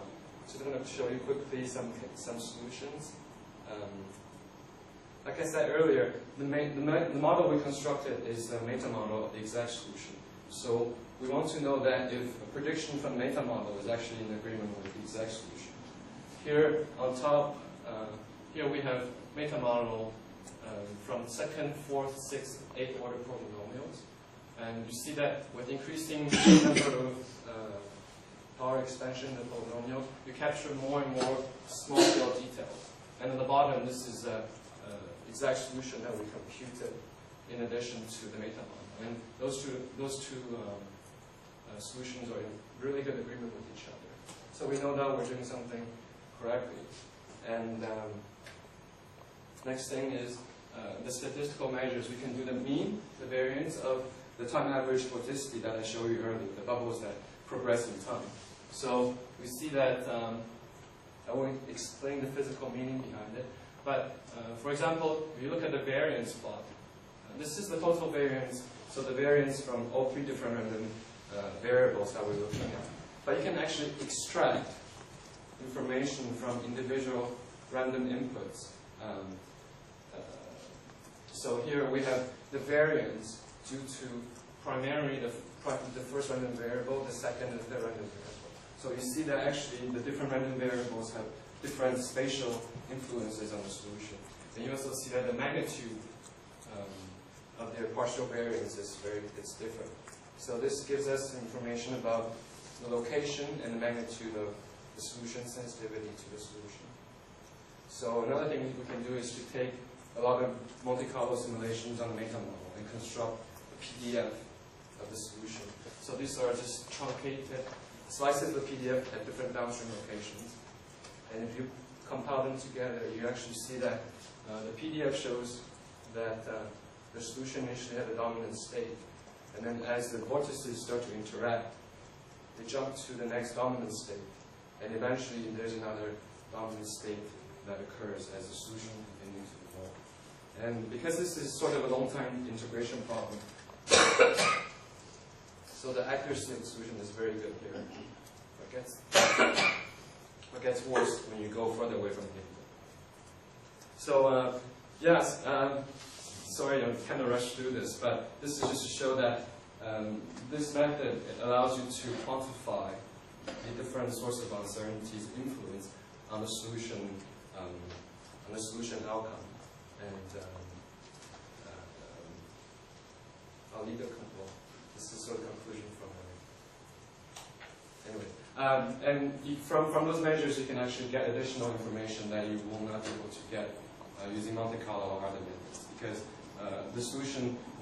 [SPEAKER 10] I'm going to show you quickly some solutions. Like I said earlier, the model we constructed is the meta model of the exact solution. So we want to know that if a prediction from the meta model is actually in agreement with the exact solution. Here on top, here we have meta model from 2nd, 4th, 6th, 8th order polynomials. And you see that with increasing number of power expansion in the polynomial, you capture more and more small scale details. And at the bottom, this is the exact solution that we computed in addition to the meta model. And those two solutions are in really good agreement with each other. So we know now we're doing something correctly. And next thing is the statistical measures. We can do the mean, the variance of the time average vorticity that I showed you earlier, the bubbles that progress in time. So we see that, I won't explain the physical meaning behind it, but for example, if you look at the variance plot, this is the total variance, so the variance from all 3 different random variables that we're looking at. But you can actually extract information from individual random inputs. So here we have the variance due to primarily the first random variable, the second and third random variable. So you see that actually the different random variables have different spatial influences on the solution. And you also see that the magnitude of their partial variance is it's different. So this gives us information about the location and the magnitude of the solution sensitivity to the solution. So another thing we can do is to take a lot of Monte Carlo simulations on the meta model and construct a PDF of the solution. So these are just truncated slices of PDF at different downstream locations. And if you compile them together, you actually see that the PDF shows that the solution initially had a dominant state, and then as the vortices start to interact, they jump to the next dominant state, and eventually there's another dominant state that occurs as the solution continues to evolve. And because this is sort of a long-time integration problem, so the accuracy of the solution is very good here. It gets worse when you go further away from the input. So yes, sorry, I'm kind of rushed through this, but this is just to show that this method allows you to quantify the different sources of uncertainty's influence on the solution outcome. And I'll leave the well, this is sort of conclusion from anyway. And from those measures, you can actually get additional information that you will not be able to get using Monte Carlo or other methods, because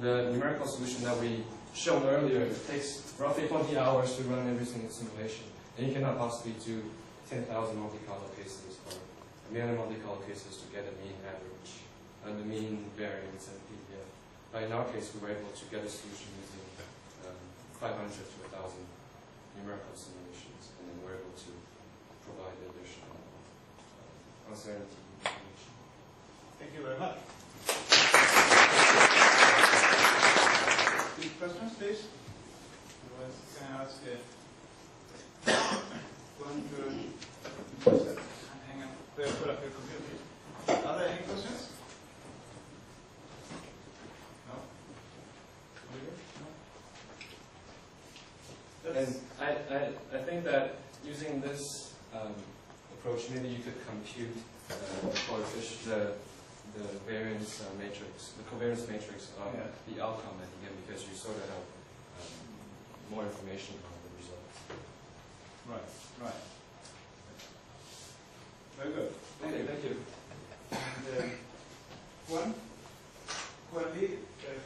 [SPEAKER 10] the numerical solution that we shown earlier takes roughly 20 hours to run every single simulation, and you cannot possibly do 10,000 Monte Carlo cases or a million Monte Carlo cases to get a mean average and the mean variance and PDF. But in our case, we were able to get a solution using 500 to 1,000 numerical simulations, and then we're able to provide additional uncertainty information.
[SPEAKER 5] Thank you very much. Any questions, please? Otherwise, can I ask one to hang up, put up your computer, please? Are there any questions? No? No?
[SPEAKER 10] And I think that using this approach, maybe you could compute the coefficient, the variance matrix, the covariance matrix of the outcome at the end, because you sort of have more information on the results.
[SPEAKER 5] Right, right. Very good.
[SPEAKER 10] Thank you.
[SPEAKER 5] And Juan Lee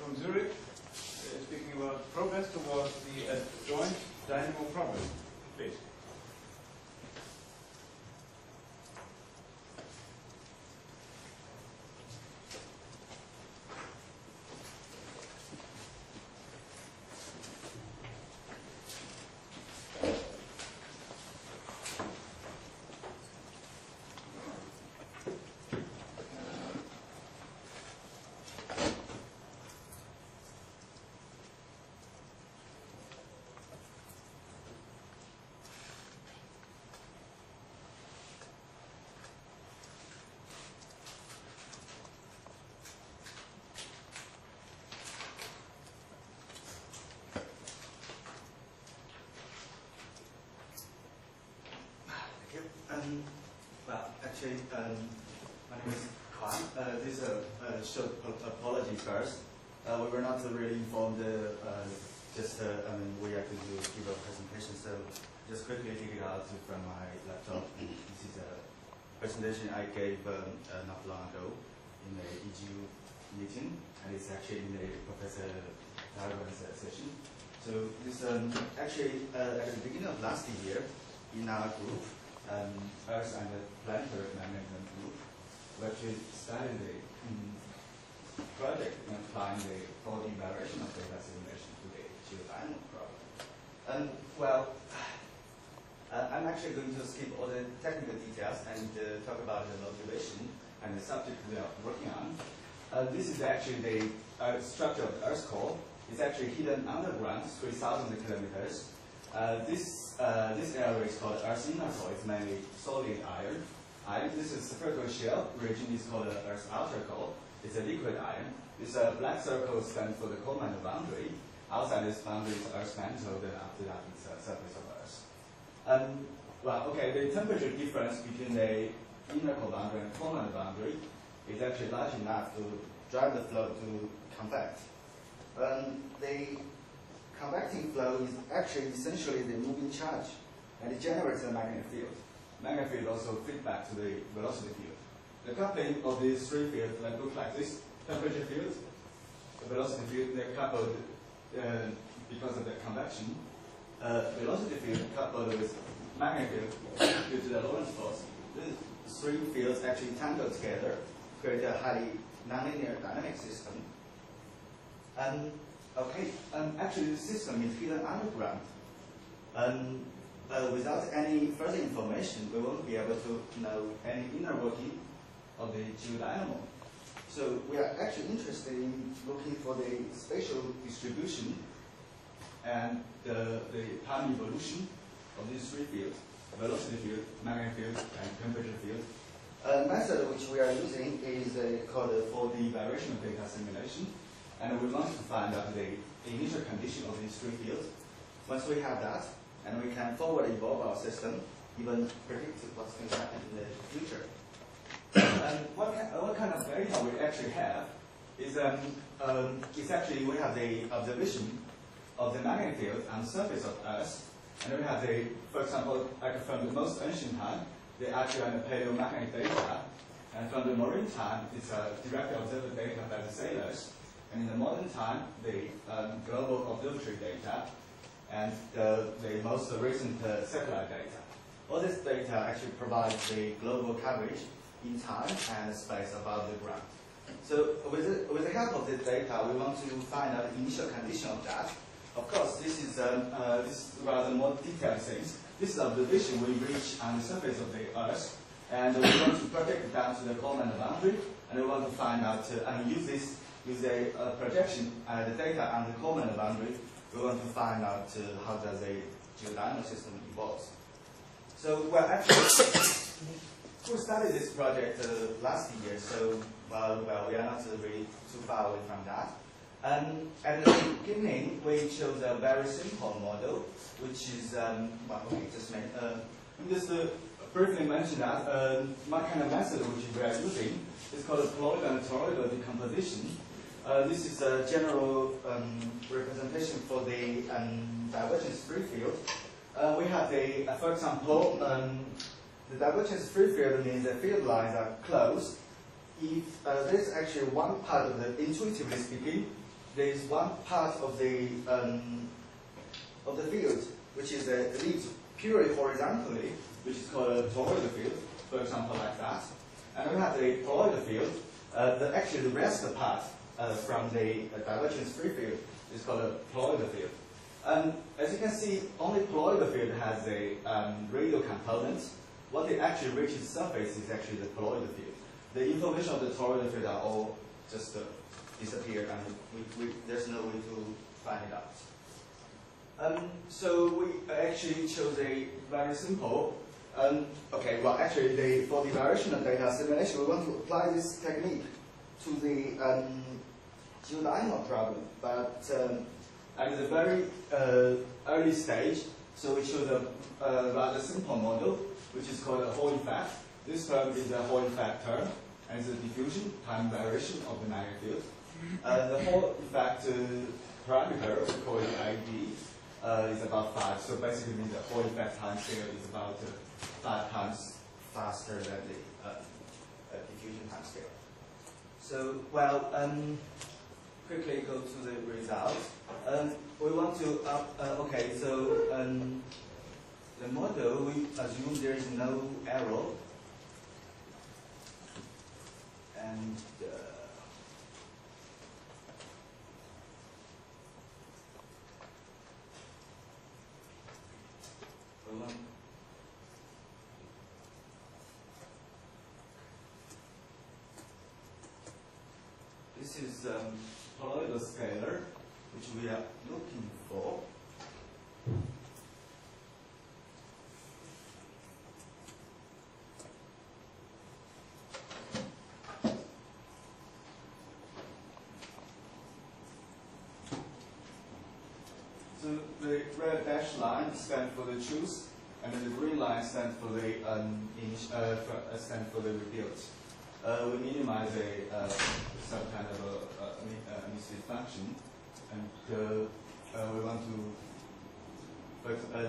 [SPEAKER 5] from Zurich speaking about progress towards the joint dynamo problem. Please.
[SPEAKER 11] My name is Kwan. This is a short apology first. We were not really informed. We are going to give a presentation, so just quickly dig it out from my laptop. This is a presentation I gave not long ago in the EGU meeting, and it's actually in the Professor Talagrand's session. So this actually at the beginning of last year in our group. Earth and the Planetary Management Group, we actually started the project in applying the 4D variation of data simulation to the geodynamo problem. I'm actually going to skip all the technical details and talk about the motivation and the subject we are working on. This is actually the structure of the Earth's core. It's actually hidden underground, 3,000 kilometers. This area is called Earth's inner core. It's mainly solid iron. This is spherical shell region is called Earth's outer core. It's a liquid iron. This black circle stands for the core mantle boundary. Outside this boundary is Earth's mantle. Then after that, it's the surface of Earth. The temperature difference between the inner core boundary and core mantle boundary is actually large enough to drive the flow to convect. The convecting flow is actually essentially the moving charge, and it generates a magnetic field. Magnetic field also feeds back to the velocity field. The coupling of these three fields look like this: temperature field, the velocity field, they're coupled because of the convection. Velocity field coupled with magnetic field due to the Lorentz force. These three fields actually tangle together, create a highly nonlinear dynamic system. Okay, actually the system is hidden underground. Without any further information, we won't be able to know any inner working of the geodynamo. So we are actually interested in looking for the spatial distribution and the time evolution of these three fields: velocity field, magnetic field, and temperature field. A method which we are using is called 4D variational data simulation, and we want to find out the initial condition of these three fields. Once we have that, and we can forward evolve our system, even predict what's going to happen in the future. And what kind of data we actually have is actually we have the observation of the magnetic field on the surface of Earth, and we have the, for example, like from the most ancient time, the actual and the paleomagnetic data, and from the marine time, it's directly observed data by the sailors, and in the modern time, the global observatory data, and the most recent satellite data. All this data actually provides the global coverage in time and space above the ground. So with the help of this data, we want to find out the initial condition of that. Of course, this is rather more detailed things. This is observation we reach on the surface of the Earth, and we want to project it down to the common boundary, and we want to find out and use a projection the data on the common boundary. We want to find out how does a geodynamo system evolve. So we're actually we started this project last year, so well we are not really too far away from that. At the beginning, we chose a very simple model, which is just briefly mention that one kind of method which we are using is called colloidal and toroidal decomposition. This is a general representation for the divergence free field. We have for example, the divergence free field means the field lines are closed. If there's actually one part of the, intuitively speaking, there is one part of the field which is leads purely horizontally, which is called a toroidal field, for example, like that. And we have the toroidal field. Actually, the rest of the part from the divergence free field is called a toroidal field. As you can see, only toroidal field has a radial component. What it actually reaches the surface is actually the toroidal field. The information of the toroidal field are all just disappeared, and there's no way to find it out. So we actually chose a very simple. Okay, well actually, for the variational data simulation, we want to apply this technique to the geodynamo problem, but at the very early stage, so we chose a rather simple model, which is called a Hall effect. This term is a Hall effect term, and it's a diffusion time variation of the magnetic field. The Hall effect parameter, we call it ID, is about 5. So basically, the Hall effect time scale is about 5 times faster than the diffusion time scale. So, well, quickly go to the result. We want to, okay, so the model, we assume there is no error. And this is toroidal scalar, which we are looking for. So the red dashed line stands for the truth, and then the green line stands for the rebuilt. We minimize some kind of a emissive function, and we want to.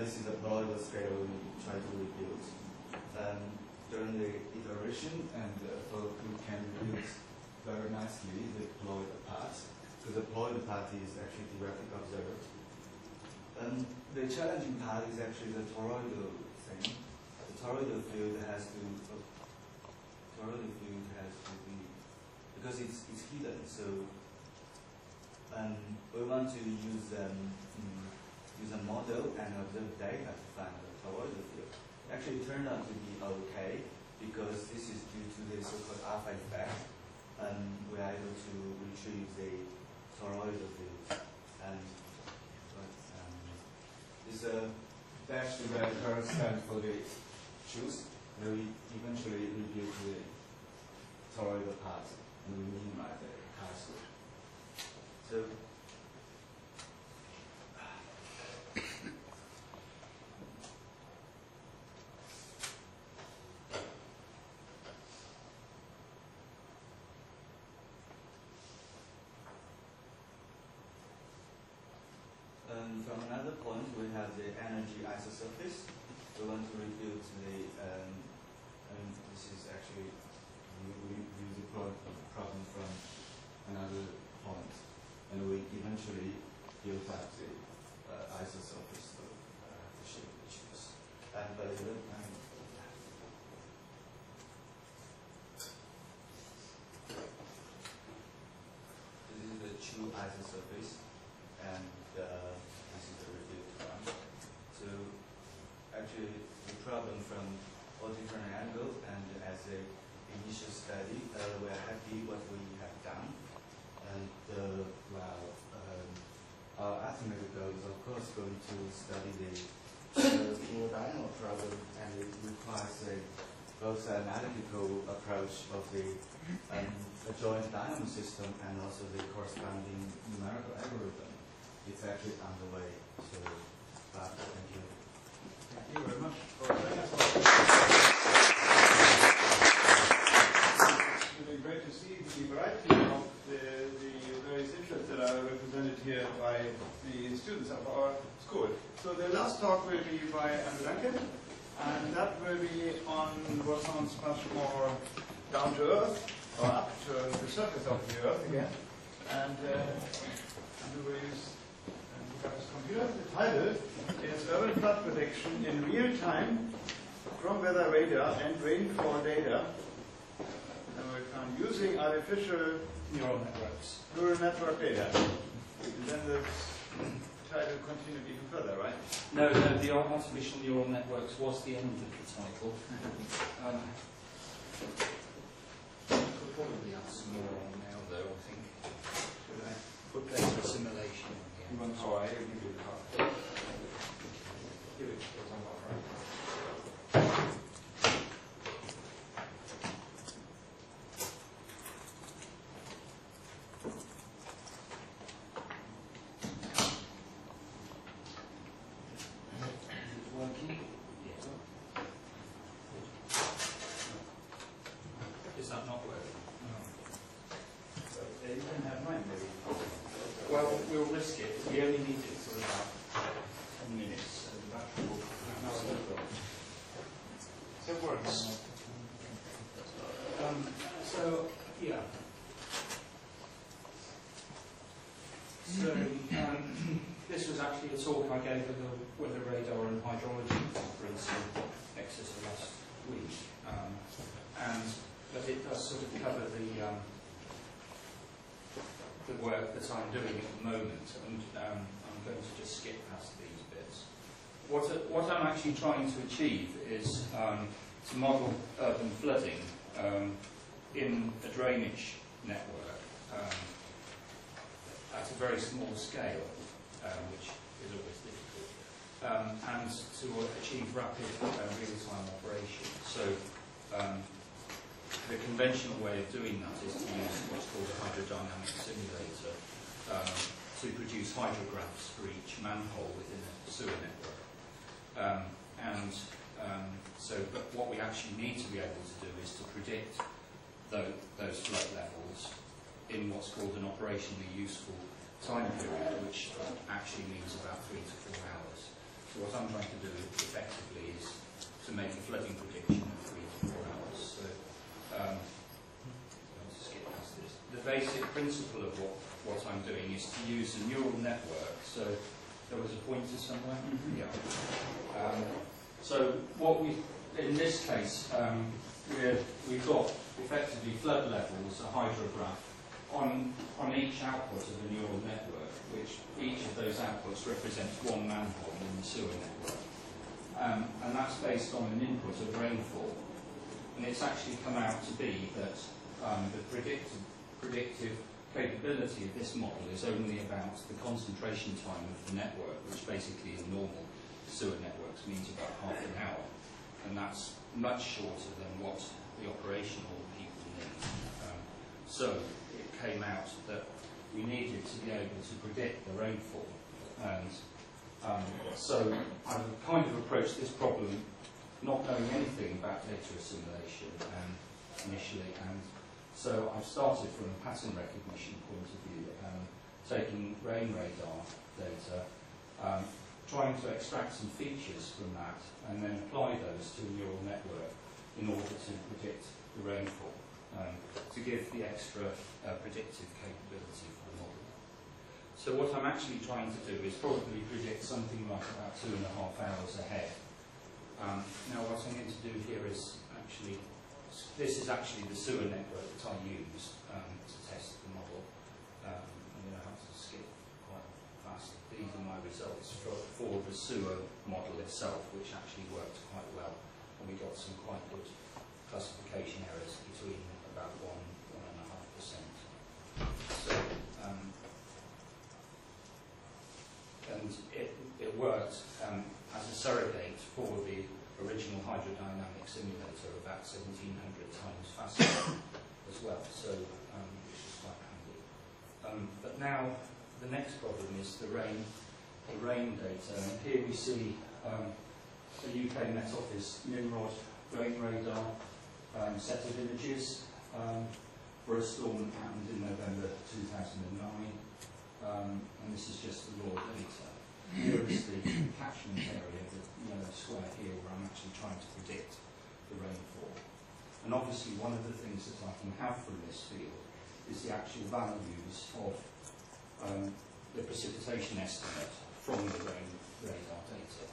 [SPEAKER 11] This is a toroidal scale we try to rebuild. During the iteration, and we can rebuild very nicely the toroidal part, because the toroidal part is actually directly observed. The challenging part is actually the toroidal thing. The toroidal field has to be, because it's hidden, so And we want to use a model and observe data to find the toroidal field. Actually, it turned out to be okay because this is due to the so-called alpha effect, and we are able to retrieve the toroidal field. And this dashed red curve stands for the truth. And we eventually rebuild the toroidal part, and we minimize the castle. So. From another point, we have the energy isosurface. We want to rebuild the, this is actually, we use the problem from another point, and we eventually build up the isosurface of the shape we choose. But this is the true isosurface, and this is the rebuilt one. So actually the problem from all-different angle, and as a initial study, we are happy what we have done. And our ultimate goal is of course going to study the full dynamo problem, and it requires both analytical approach of the adjoint dynamo system and also the corresponding numerical algorithm. It's actually on the way. So, thank you.
[SPEAKER 5] Thank you very much for that. It's really great to see the variety of the various interests that are represented here by the students of our school. So the last talk will be by Andrew Duncan, and that will be on what sounds much more down to earth, or up to the surface of the earth again. And Andrew will use his computer. The title is Urban Flood Prediction in Real Time from Weather Radar and Rainfall Data. And we found using artificial neural network data. And then the title continued even further, right?
[SPEAKER 8] No, the artificial neural networks was the end of the title.
[SPEAKER 12] Could probably add some more on now, though, I think. Should I put data assimilation again?
[SPEAKER 1] Oh, I give you the card. Give it. It's on right.
[SPEAKER 12] Working? Yes. Is that not working?
[SPEAKER 5] No. So, you can have mine, maybe.
[SPEAKER 12] Well, we'll risk it. We only need it for about 10 minutes, so the battery will.
[SPEAKER 5] So it works.
[SPEAKER 12] So, yeah. So, this was actually a talk I gave at the Weather Radar and Hydrology conference in Exeter last week. But it does sort of cover the work that I'm doing at the moment, and I'm going to just skip past these bits. What I'm actually trying to achieve is to model urban flooding in a drainage network at a very small scale, which is always difficult, and to achieve rapid real-time operation. So the conventional way of doing that is to use what's called a hydrodynamic simulator to produce hydrographs for each manhole within a sewer network. But what we actually need to be able to do is to predict those flood levels in what's called an operationally useful time period, which actually means about 3 to 4 hours. So what I'm trying to do effectively is to make a flooding prediction in 3 to 4 hours. So let's skip past this. The basic principle of what I'm doing is to use a neural network. So there was a pointer somewhere. Yeah. So what in this case, we've got effectively flood levels, a hydrograph on each output of a neural network, which each of those outputs represents one manhole in the sewer network. And that's based on an input of rainfall. And it's actually come out to be that the predictive capability of this model is only about the concentration time of the network, which basically in normal sewer networks means about half an hour. And that's much shorter than what the operational people need. So it came out that we needed to be able to predict the rainfall. And so I've kind of approached this problem not knowing anything about data assimilation initially, and so I've started from a pattern recognition point of view, taking rain radar data, trying to extract some features from that, and then apply those to a neural network in order to predict the rainfall, to give the extra predictive capability for the model. So what I'm actually trying to do is probably predict something like about 2.5 hours ahead. Now what I'm going to do here is actually, this is actually the sewer network that I used to test the model. I'm going to have to skip quite fast. These are my results for the sewer model itself, which actually worked quite well. And we got some quite good classification errors between about 1–1.5%. So, and it worked as a surrogate for the original hydrodynamic simulator about 1,700 times faster as well, so which is quite handy. But now the next problem is the rain data, and here we see the UK Met Office Nimrod rain radar set of images for a storm that happened in November 2009. And this is just the raw data. Here is the catchment area, the yellow square here, where I'm actually trying to predict the rainfall. And obviously one of the things that I can have from this field is the actual values of the precipitation estimate from the rain radar data.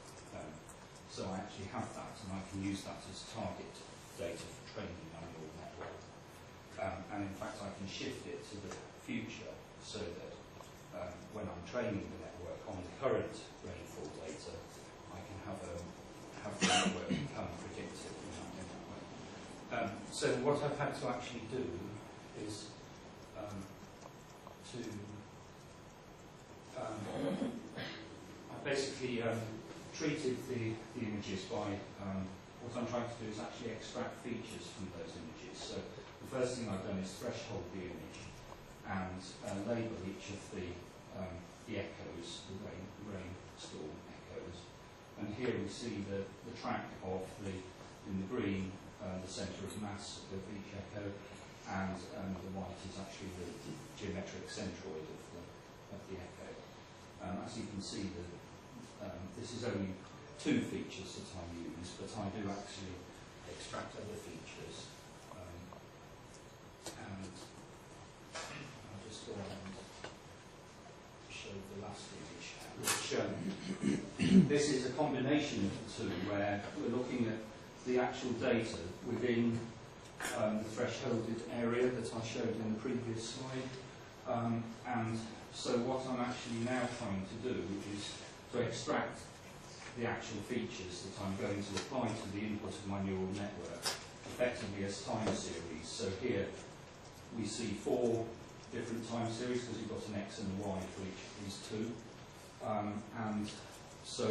[SPEAKER 12] So I actually have that, and I can use that as target data for training my neural network. And in fact I can shift it to the future so that when I'm training the network on the current rainfall data, I can have the network become predictive in that way. So what I've had to actually do is I basically treated the images by what I'm trying to do is actually extract features from those images. So the first thing I've done is threshold the image and label each of the echoes, the rainstorm echoes. And here we see the track of in the green, the centre of mass of each echo, and the white is actually the geometric centroid of the echo. As you can see, this is only 2 features that I use, but I do actually extract other features. And I'll just go on and show the last image, which this is a combination of the two, where we're looking at the actual data within the thresholded area that I showed in the previous slide. And so what I'm actually now trying to do is to extract the actual features that I'm going to apply to the input of my neural network effectively as time series. So here we see 4 different time series because you've got an X and a Y for each of these 2. And so,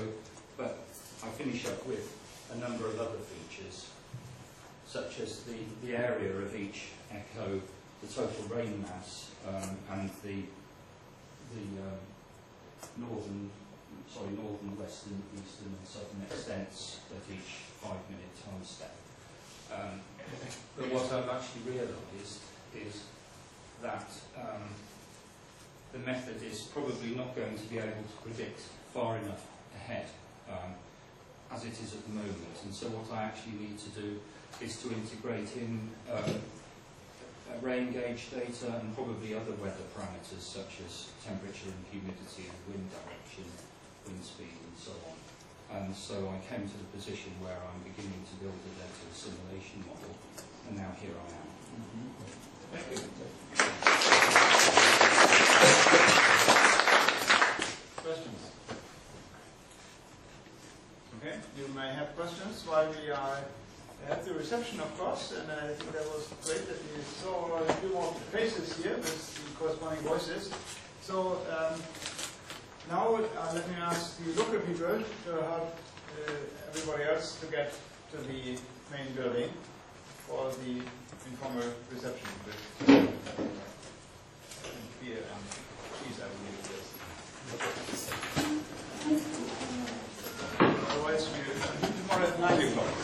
[SPEAKER 12] but I finish up with a number of other features, such as the area of each echo, the total rain mass, and the northern, western, eastern and southern extents at each 5-minute time step. But what I've actually realised is that the method is probably not going to be able to predict far enough ahead as it is at the moment. And so what I actually need to do is to integrate in rain gauge data and probably other weather parameters such as temperature and humidity and wind direction, wind speed and so on. And so I came to the position where I'm beginning to build a data assimilation model, and now here I am.
[SPEAKER 5] Thank you. Questions? Okay, you may have questions while we are at the reception, of course, and I think that was great that we saw a few more faces here with the corresponding voices. So now let me ask the local people to help everybody else to get to the main building for the informal reception with beer and cheese, I believe it is. Otherwise, we tomorrow at 9 o'clock.